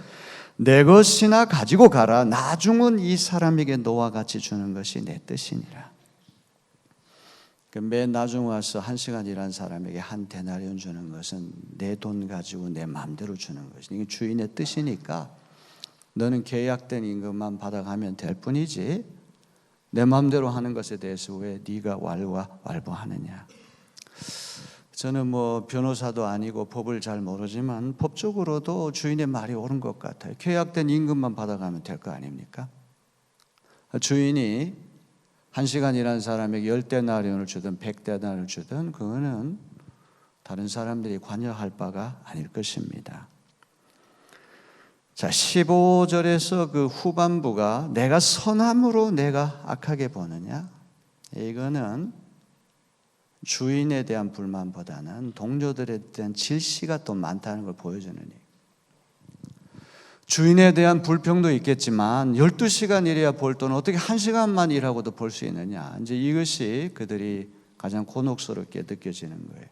D: 내 것이나 가지고 가라. 나중은 이 사람에게 너와 같이 주는 것이 내 뜻이니라. 맨 나중 와서 1시간 일한 사람에게 한 데나리온 주는 것은 내 돈 가지고 내 마음대로 주는 것이, 이게 주인의 뜻이니까 너는 계약된 임금만 받아가면 될 뿐이지 내 마음대로 하는 것에 대해서 왜 네가 왈가왈부하느냐. 저는 뭐 변호사도 아니고 법을 잘 모르지만 법적으로도 주인의 말이 옳은 것 같아요. 계약된 임금만 받아가면 될 거 아닙니까? 주인이 1시간 일하는 사람에게 10데나리온을 주든 100데나리온을 주든 그거는 다른 사람들이 관여할 바가 아닐 것입니다. 자, 15절에서 그 후반부가 내가 선함으로 내가 악하게 보느냐? 이거는 주인에 대한 불만보다는 동료들에 대한 질시가 또 많다는 걸 보여주는 얘기예요. 주인에 대한 불평도 있겠지만 12시간 일해야 벌 돈은 어떻게 1시간만 일하고도 벌 수 있느냐. 이제 이것이 그들이 가장 곤혹스럽게 느껴지는 거예요.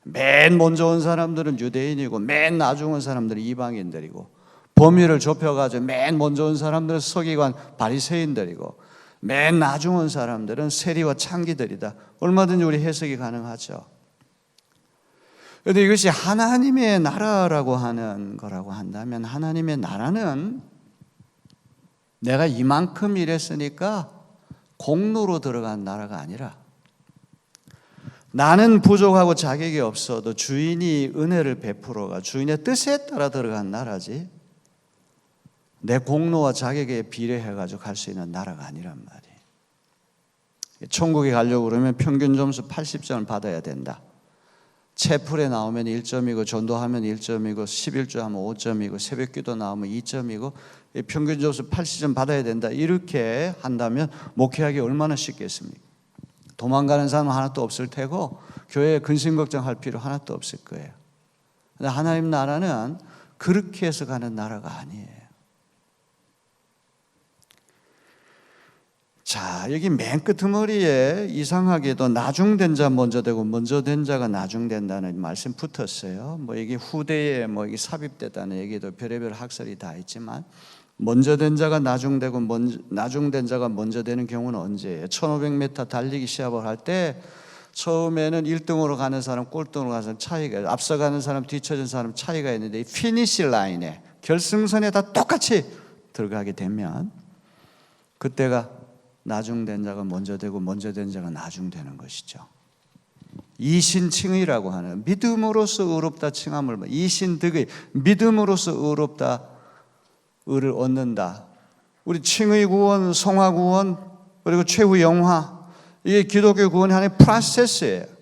D: 맨 먼저 온 사람들은 유대인이고 맨 나중 온 사람들은 이방인들이고 범위를 좁혀가지고 맨 먼저 온 사람들은 서기관 바리새인들이고 맨 나중 온 사람들은 세리와 창기들이다. 얼마든지 우리 해석이 가능하죠. 그런데 이것이 하나님의 나라라고 하는 거라고 한다면 하나님의 나라는 내가 이만큼 일했으니까 공로로 들어간 나라가 아니라 나는 부족하고 자격이 없어도 주인이 은혜를 베풀어가 주인의 뜻에 따라 들어간 나라지 내 공로와 자격에 비례해가지고 갈 수 있는 나라가 아니란 말이에요. 천국에 가려고 그러면 평균 점수 80점을 받아야 된다. 채플에 나오면 1점이고 전도하면 1점이고 11조 하면 5점이고 새벽기도 나오면 2점이고 평균 점수 80점 받아야 된다. 이렇게 한다면 목회하기 얼마나 쉽겠습니까? 도망가는 사람은 하나도 없을 테고 교회에 근심 걱정할 필요 하나도 없을 거예요. 근데 하나님 나라는 그렇게 해서 가는 나라가 아니에요. 자, 여기 맨 끄트머리에 이상하게도 나중된 자 먼저 되고 먼저 된 자가 나중된다는 말씀 붙었어요. 뭐 이게 후대에 뭐 이게 삽입됐다는 얘기도 별의별 학설이 다 있지만 먼저 된 자가 나중되고 나중된 자가 먼저 되는 경우는 언제예요? 1500m 달리기 시합을 할 때 처음에는 1등으로 가는 사람, 꼴등으로 가는 사람 차이가 앞서가는 사람, 뒤처진 사람 차이가 있는데 이 피니시 라인에 결승선에 다 똑같이 들어가게 되면 그때가 나중된 자가 먼저 되고 먼저 된 자가 나중되는 것이죠. 이신칭의라고 하는 믿음으로써 의롭다 칭함을 이신득의 믿음으로써 의롭다 의를 얻는다. 우리 칭의 구원, 성화 구원 그리고 최후 영화 이게 기독교 구원의 하나의 프로세스예요.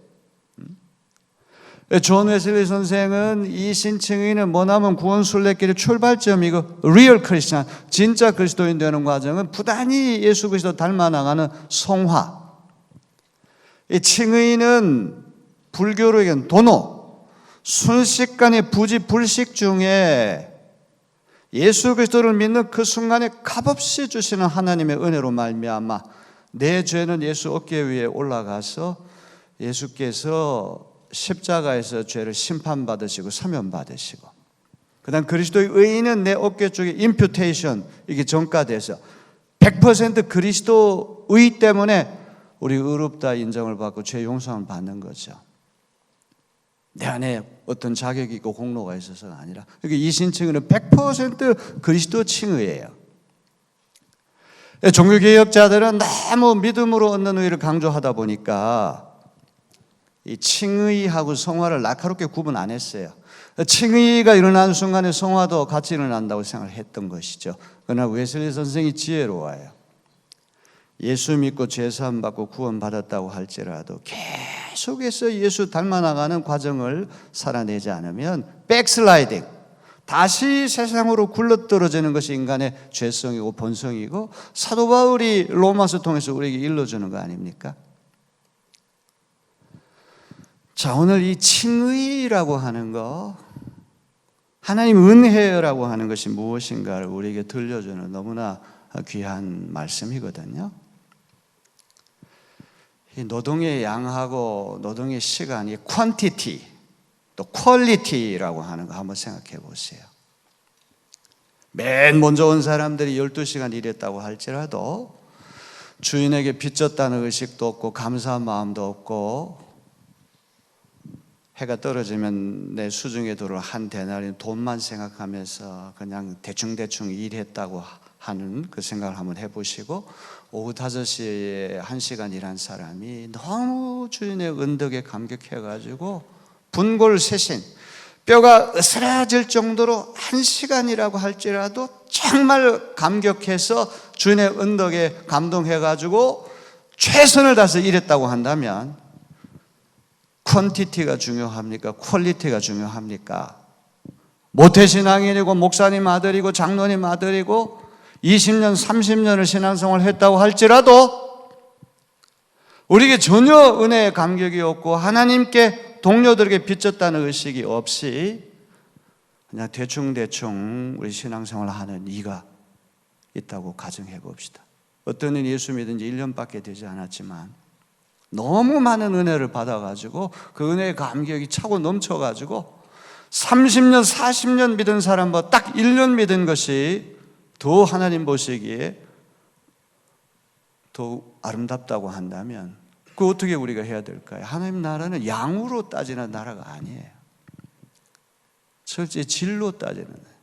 D: 존 웨슬리 선생은 이신칭의는 뭐냐면 구원 순례길의 출발점이고 리얼 크리스천 진짜 그리스도인 되는 과정은 부단히 예수 그리스도 닮아 나가는 성화. 이 칭의는 불교로에겐 도노 순식간의 부지불식 중에 예수 그리스도를 믿는 그 순간에 값없이 주시는 하나님의 은혜로 말미암아 내 죄는 예수 어깨 위에 올라가서 예수께서 십자가에서 죄를 심판받으시고 사면받으시고 그 다음 그리스도의 의인은 내 어깨 쪽에 임퓨테이션 이게 전가돼서 100% 그리스도 의 때문에 우리 의롭다 인정을 받고 죄 용서를 받는 거죠. 내 안에 어떤 자격이 있고 공로가 있어서가 아니라 그러니까 이신칭의는 100% 그리스도 칭의예요. 종교개혁자들은 너무 믿음으로 얻는 의를 강조하다 보니까 이 칭의하고 성화를 날카롭게 구분 안 했어요. 칭의가 일어나는 순간에 성화도 같이 일어난다고 생각을 했던 것이죠. 그러나 웨슬리 선생이 지혜로워요. 예수 믿고 죄사함 받고 구원받았다고 할지라도 계속해서 예수 닮아나가는 과정을 살아내지 않으면 백슬라이딩 다시 세상으로 굴러떨어지는 것이 인간의 죄성이고 본성이고 사도 바울이 로마서 통해서 우리에게 일러주는 거 아닙니까? 자, 오늘 이 칭의라고 하는 거 하나님 은혜라고 하는 것이 무엇인가를 우리에게 들려주는 너무나 귀한 말씀이거든요. 이 노동의 양하고 노동의 시간이 퀀티티 또 퀄리티라고 하는 거 한번 생각해 보세요. 맨 먼저 온 사람들이 12시간 일했다고 할지라도 주인에게 빚졌다는 의식도 없고 감사한 마음도 없고 해가 떨어지면 내 수중에 들어올 한 데나리온 돈만 생각하면서 그냥 대충대충 일했다고 하는 그 생각을 한번 해보시고 오후 5시에 1시간 일한 사람이 너무 주인의 은덕에 감격해가지고 분골쇄신 뼈가 으스라질 정도로 1시간이라고 할지라도 정말 감격해서 주인의 은덕에 감동해가지고 최선을 다해서 일했다고 한다면 퀀티티가 중요합니까? 퀄리티가 중요합니까? 모태신앙인이고 목사님 아들이고 장로님 아들이고 20년, 30년을 신앙생활을 했다고 할지라도 우리에게 전혀 은혜의 감격이 없고 하나님께 동료들에게 빚졌다는 의식이 없이 그냥 대충 우리 신앙생활을 하는 이가 있다고 가정해 봅시다. 어떤 이는 예수 믿은 지 1년밖에 되지 않았지만 너무 많은 은혜를 받아가지고 그 은혜의 감격이 차고 넘쳐가지고 30년, 40년 믿은 사람보다 딱 1년 믿은 것이 더 하나님 보시기에 더 아름답다고 한다면 그 어떻게 우리가 해야 될까요? 하나님 나라는 양으로 따지는 나라가 아니에요. 실제 질로 따지는 거예요.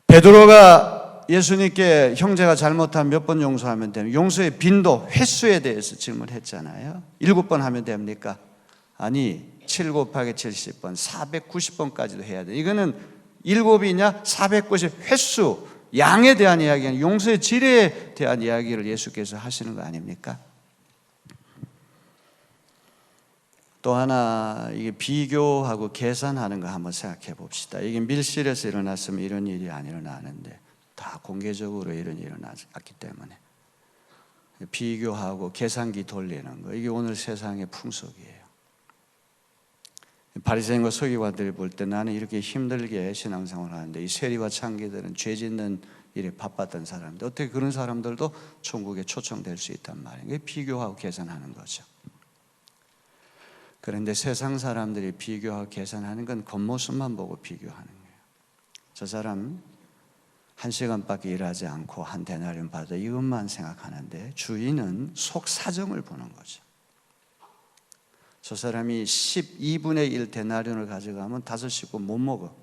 D: 베드로가 예수님께 형제가 잘못하면 몇 번 용서하면 되는 용서의 빈도, 횟수에 대해서 질문했잖아요. 7번 하면 됩니까? 아니 7 곱하기 70번, 490번까지도 해야 돼. 이거는 7이냐 490 횟수, 양에 대한 이야기는 용서의 질에 대한 이야기를 예수께서 하시는 거 아닙니까? 또 하나 이게 비교하고 계산하는 거 한번 생각해 봅시다. 이게 밀실에서 일어났으면 이런 일이 안 일어나는데 다 공개적으로 이런 일이 일어났기 때문에 비교하고 계산기 돌리는 거, 이게 오늘 세상의 풍속이에요. 바리새인과 서기관들이 볼 때 나는 이렇게 힘들게 신앙생활을 하는데 이 세리와 창기들은 죄 짓는 일에 바빴던 사람인데 어떻게 그런 사람들도 천국에 초청될 수 있단 말이에요. 이게 비교하고 계산하는 거죠. 그런데 세상 사람들이 비교하고 계산하는 건 겉모습만 보고 비교하는 거예요. 저 사람 1시간밖에 일하지 않고 한 데나리온 받아, 이것만 생각하는데 주인은 속 사정을 보는 거죠. 저 사람이 12분의 1 데나리온을 가져가면 5식구 못 먹어.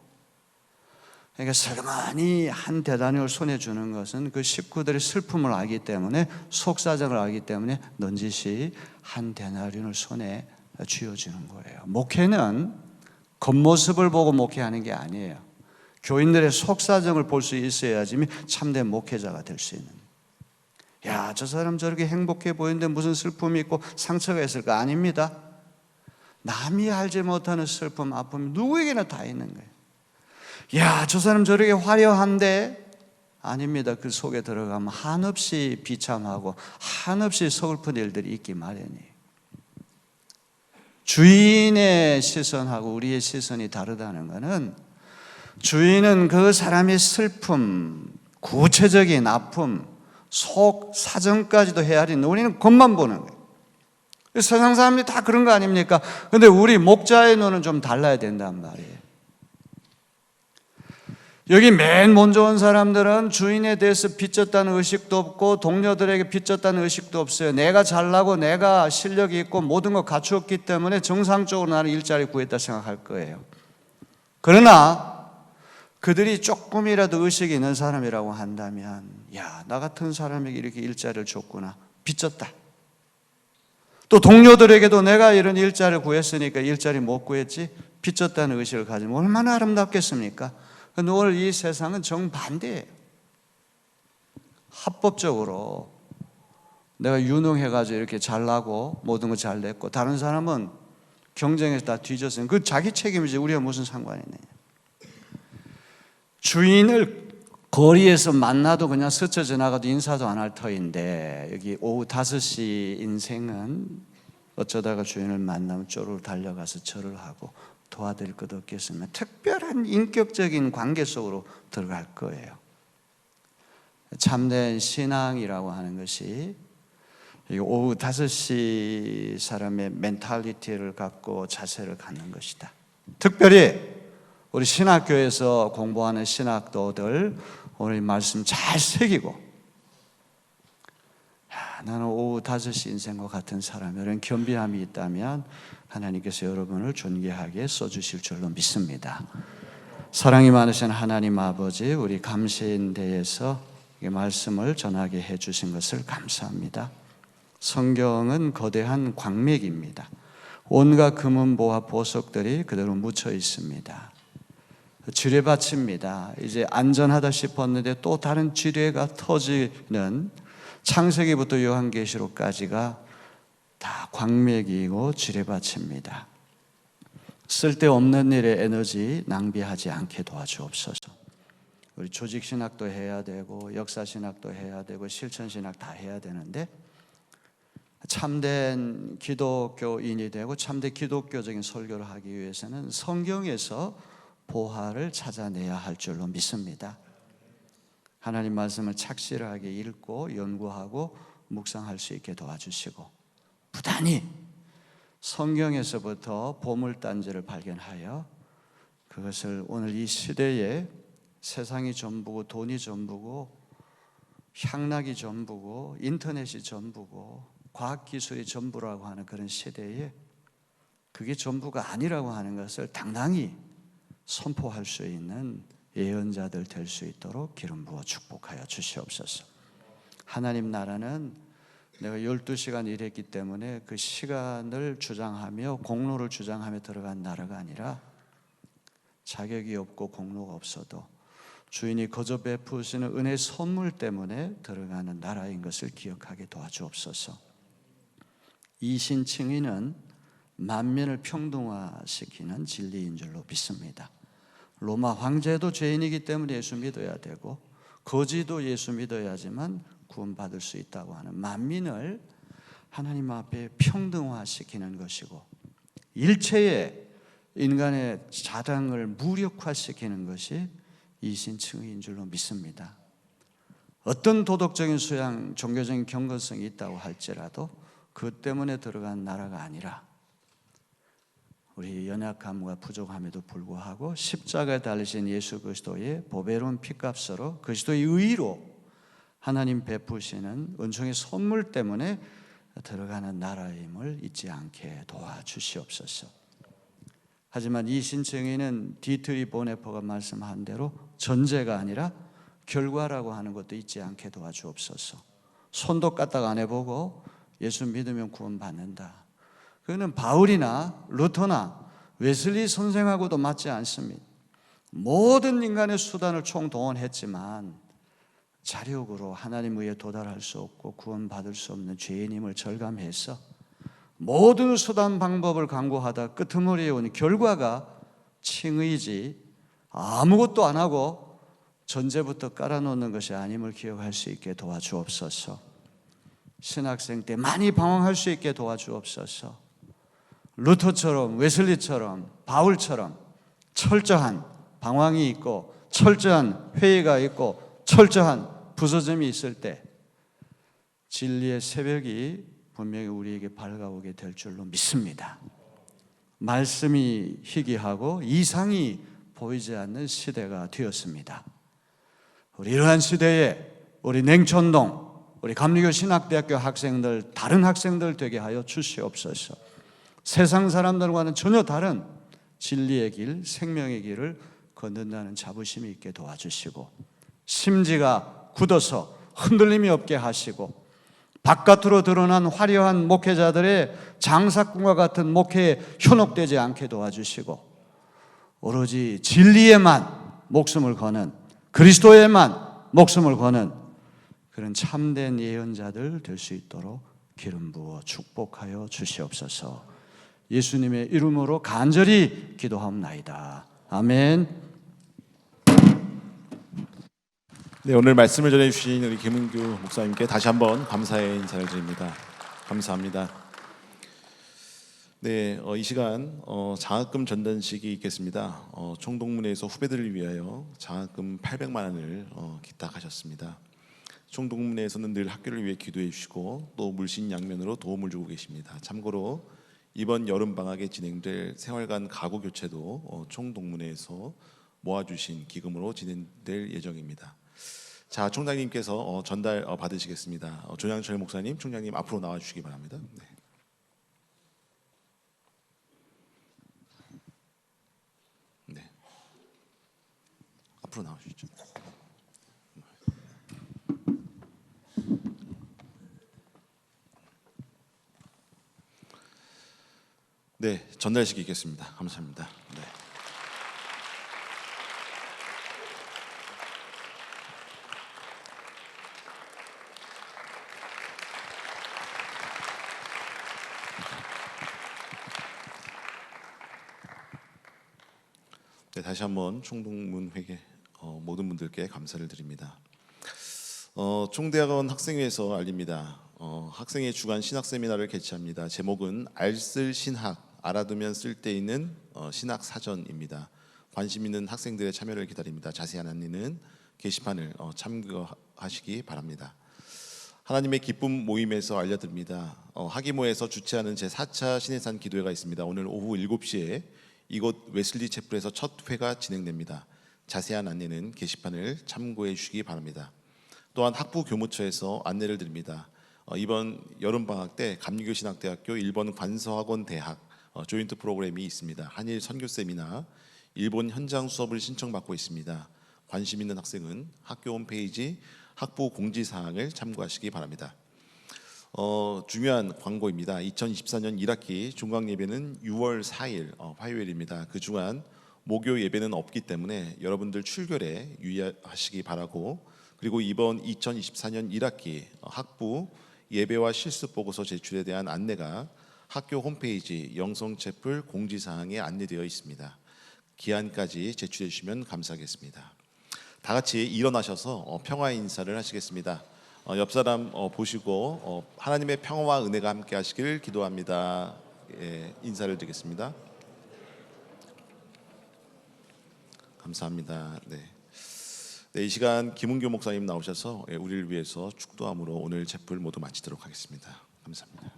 D: 그러니까 설마니 한 데나리온을 손에 주는 것은 그 식구들의 슬픔을 알기 때문에, 속 사정을 알기 때문에 넌지시 한 데나리온을 손에 쥐어주는 거예요. 목회는 겉모습을 보고 목회하는 게 아니에요. 교인들의 속사정을 볼 수 있어야지 참된 목회자가 될 수 있는. 야, 저 사람 저렇게 행복해 보이는데 무슨 슬픔이 있고 상처가 있을까? 아닙니다. 남이 알지 못하는 슬픔, 아픔이 누구에게나 다 있는 거예요. 야, 저 사람 저렇게 화려한데, 아닙니다. 그 속에 들어가면 한없이 비참하고 한없이 서글픈 일들이 있기 마련이에요. 주인의 시선하고 우리의 시선이 다르다는 것은, 주인은 그 사람의 슬픔, 구체적인 아픔, 속 사정까지도 헤아리는, 우리는 겉만 보는 거예요. 세상 사람들이 다 그런 거 아닙니까? 근데 우리 목자의 눈은 좀 달라야 된단 말이에요. 여기 맨 먼저 온 사람들은 주인에 대해서 빚졌다는 의식도 없고 동료들에게 빚졌다는 의식도 없어요. 내가 잘나고 내가 실력이 있고 모든 걸 갖추었기 때문에 정상적으로 나는 일자리 구했다 생각할 거예요. 그러나 그들이 조금이라도 의식이 있는 사람이라고 한다면, 야, 나 같은 사람에게 이렇게 일자리를 줬구나, 빚졌다. 또 동료들에게도 내가 이런 일자리를 구했으니까 일자리 못 구했지, 빚졌다는 의식을 가지면 얼마나 아름답겠습니까? 근데 오늘 이 세상은 정반대예요. 합법적으로 내가 유능해가지고 이렇게 잘나고 모든 거 잘 됐고 다른 사람은 경쟁에서 다 뒤졌으면 그 자기 책임이지 우리가 무슨 상관이 있느냐. 주인을 거리에서 만나도 그냥 스쳐 지나가도 인사도 안 할 터인데, 여기 오후 5시 인생은 어쩌다가 주인을 만나면 쪼르르 달려가서 절을 하고 도와드릴 것 없겠으면 특별한 인격적인 관계 속으로 들어갈 거예요. 참된 신앙이라고 하는 것이 오후 5시 사람의 멘탈리티를 갖고 자세를 갖는 것이다. 특별히 우리 신학교에서 공부하는 신학도들 오늘 말씀 잘 새기고, 나는 오후 5시 인생과 같은 사람, 이런 겸비함이 있다면 하나님께서 여러분을 존귀하게 써주실 줄로 믿습니다. 사랑이 많으신 하나님 아버지, 우리 감시인대에서 이 말씀을 전하게 해주신 것을 감사합니다. 성경은 거대한 광맥입니다. 온갖 금은보화 보석들이 그대로 묻혀 있습니다. 지뢰밭입니다. 이제 안전하다 싶었는데 또 다른 지뢰가 터지는 창세기부터 요한계시록까지가 다 광맥이고 지뢰밭입니다. 쓸데없는 일에 에너지 낭비하지 않게 도와주옵소서. 우리 조직신학도 해야 되고 역사신학도 해야 되고 실천신학 다 해야 되는데 참된 기독교인이 되고 참된 기독교적인 설교를 하기 위해서는 성경에서 보화를 찾아내야 할 줄로 믿습니다. 하나님 말씀을 착실하게 읽고 연구하고 묵상할 수 있게 도와주시고 부단히 성경에서부터 보물단지를 발견하여 그것을 오늘 이 시대에 세상이 전부고 돈이 전부고 향락이 전부고 인터넷이 전부고 과학기술이 전부라고 하는 그런 시대에 그게 전부가 아니라고 하는 것을 당당히 선포할 수 있는 예언자들 될 수 있도록 기름 부어 축복하여 주시옵소서. 하나님 나라는 내가 12시간 일했기 때문에 그 시간을 주장하며 공로를 주장하며 들어간 나라가 아니라 자격이 없고 공로가 없어도 주인이 거저 베푸시는 은혜 선물 때문에 들어가는 나라인 것을 기억하게 도와주옵소서. 이신칭의는 만민을 평등화시키는 진리인 줄로 믿습니다. 로마 황제도 죄인이기 때문에 예수 믿어야 되고 거지도 예수 믿어야지만 구원받을 수 있다고 하는 만민을 하나님 앞에 평등화시키는 것이고 일체의 인간의 자랑을 무력화시키는 것이 이신칭의인 줄로 믿습니다. 어떤 도덕적인 수양, 종교적인 경건성이 있다고 할지라도 그 때문에 들어간 나라가 아니라 우리 연약함과 부족함에도 불구하고 십자가에 달리신 예수 그리스도의 보배로운 피값으로 그리스도의 의로 하나님 베푸시는 은총의 선물 때문에 들어가는 나라임을 잊지 않게 도와주시옵소서. 하지만 이신칭의는 디트리 보네퍼가 말씀한 대로 전제가 아니라 결과라고 하는 것도 잊지 않게 도와주옵소서. 손도 까딱 안 해보고 예수 믿으면 구원받는다. 그거는 바울이나 루터나 웨슬리 선생하고도 맞지 않습니다. 모든 인간의 수단을 총동원했지만 자력으로 하나님 의에 도달할 수 없고 구원받을 수 없는 죄인임을 절감해서 모든 수단 방법을 강구하다 끄트머리에 오니 결과가 칭의지 아무것도 안 하고 전제부터 깔아놓는 것이 아님을 기억할 수 있게 도와주옵소서. 신학생 때 많이 방황할 수 있게 도와주옵소서. 루터처럼 웨슬리처럼 바울처럼 철저한 방황이 있고 철저한 회의가 있고 철저한 부서짐이 있을 때 진리의 새벽이 분명히 우리에게 밝아오게 될 줄로 믿습니다. 말씀이 희귀하고 이상이 보이지 않는 시대가 되었습니다. 우리 이러한 시대에 우리 냉천동 우리 감리교 신학대학교 학생들 다른 학생들 되게 하여 주시옵소서. 세상 사람들과는 전혀 다른 진리의 길, 생명의 길을 걷는다는 자부심이 있게 도와주시고 심지가 굳어서 흔들림이 없게 하시고 바깥으로 드러난 화려한 목회자들의 장사꾼과 같은 목회에 현혹되지 않게 도와주시고 오로지 진리에만 목숨을 거는 그리스도에만 목숨을 거는 그런 참된 예언자들 될 수 있도록 기름 부어 축복하여 주시옵소서. 예수님의 이름으로 간절히 기도하옵나이다. 아멘.
C: 네, 오늘 말씀을 전해주신 우리 김은규 목사님께 다시 한번 감사의 인사를 드립니다. 감사합니다. 네, 이 시간 장학금 전단식이 있겠습니다. 총동문회에서 후배들을 위하여 장학금 800만 원을 기탁하셨습니다. 총동문회에서는 늘 학교를 위해 기도해 주시고 또 물신양면으로 도움을 주고 계십니다. 참고로 이번 여름 방학에 진행될 생활관 가구 교체도 총동문회에서 모아주신 기금으로 진행될 예정입니다. 자, 총장님께서 전달 받으시겠습니다. 조양철 목사님, 총장님 앞으로 나와 주시기 바랍니다. 네. 네. 앞으로 나와 주시죠. 네, 전달식 있겠습니다. 감사합니다. 네. 네, 다시 한번 총동문 회계 모든 분들께 감사를 드립니다. 총대학원 학생회에서 알립니다. 학생회 주간 신학 세미나를 개최합니다. 제목은 알쓸 신학, 알아두면 쓸데있는 신학 사전입니다. 관심 있는 학생들의 참여를 기다립니다. 자세한 안내는 게시판을 참고하시기 바랍니다. 하나님의 기쁨 모임에서 알려드립니다. 하기모에서 주최하는 제4차 신해산 기도회가 있습니다. 오늘 오후 7시에 이곳 웨슬리 채플에서 첫 회가 진행됩니다. 자세한 안내는 게시판을 참고해 주시기 바랍니다. 또한 학부 교무처에서 안내를 드립니다. 이번 여름방학 때 감리교신학대학교 일본 관서학원 대학 조인트 프로그램이 있습니다. 한일 선교 세미나 일본 현장 수업을 신청받고 있습니다. 관심 있는 학생은 학교 홈페이지 학부 공지사항을 참고하시기 바랍니다. 중요한 광고입니다. 2024년 1학기 중강예배는 6월 4일 화요일입니다. 그중간 목요 예배는 없기 때문에 여러분들 출결에 유의하시기 바라고, 그리고 이번 2024년 1학기 학부 예배와 실습 보고서 제출에 대한 안내가 학교 홈페이지 영성채플 공지사항에 안내되어 있습니다. 기한까지 제출해 주시면 감사하겠습니다. 다 같이 일어나셔서 평화 인사를 하시겠습니다. 옆 사람 보시고 하나님의 평화와 은혜가 함께 하시길 기도합니다. 예, 인사를 드리겠습니다. 감사합니다. 네, 이 시간 김은교 목사님 나오셔서 우리를 위해서 축도함으로 오늘 채플 모두 마치도록 하겠습니다. 감사합니다.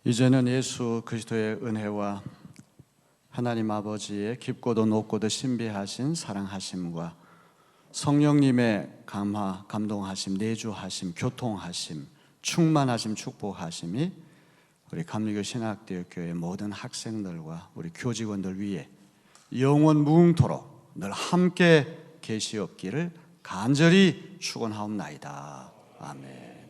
D: 이제는 예수 그리스도의 은혜와 하나님 아버지의 깊고도 높고도 신비하신 사랑하심과 성령님의 감화, 감동하심, 내주하심, 교통하심, 충만하심, 축복하심이 우리 감리교 신학대학교의 모든 학생들과 우리 교직원들 위해 영원 무궁토록 늘 함께 계시옵기를 간절히 축원하옵나이다. 아멘.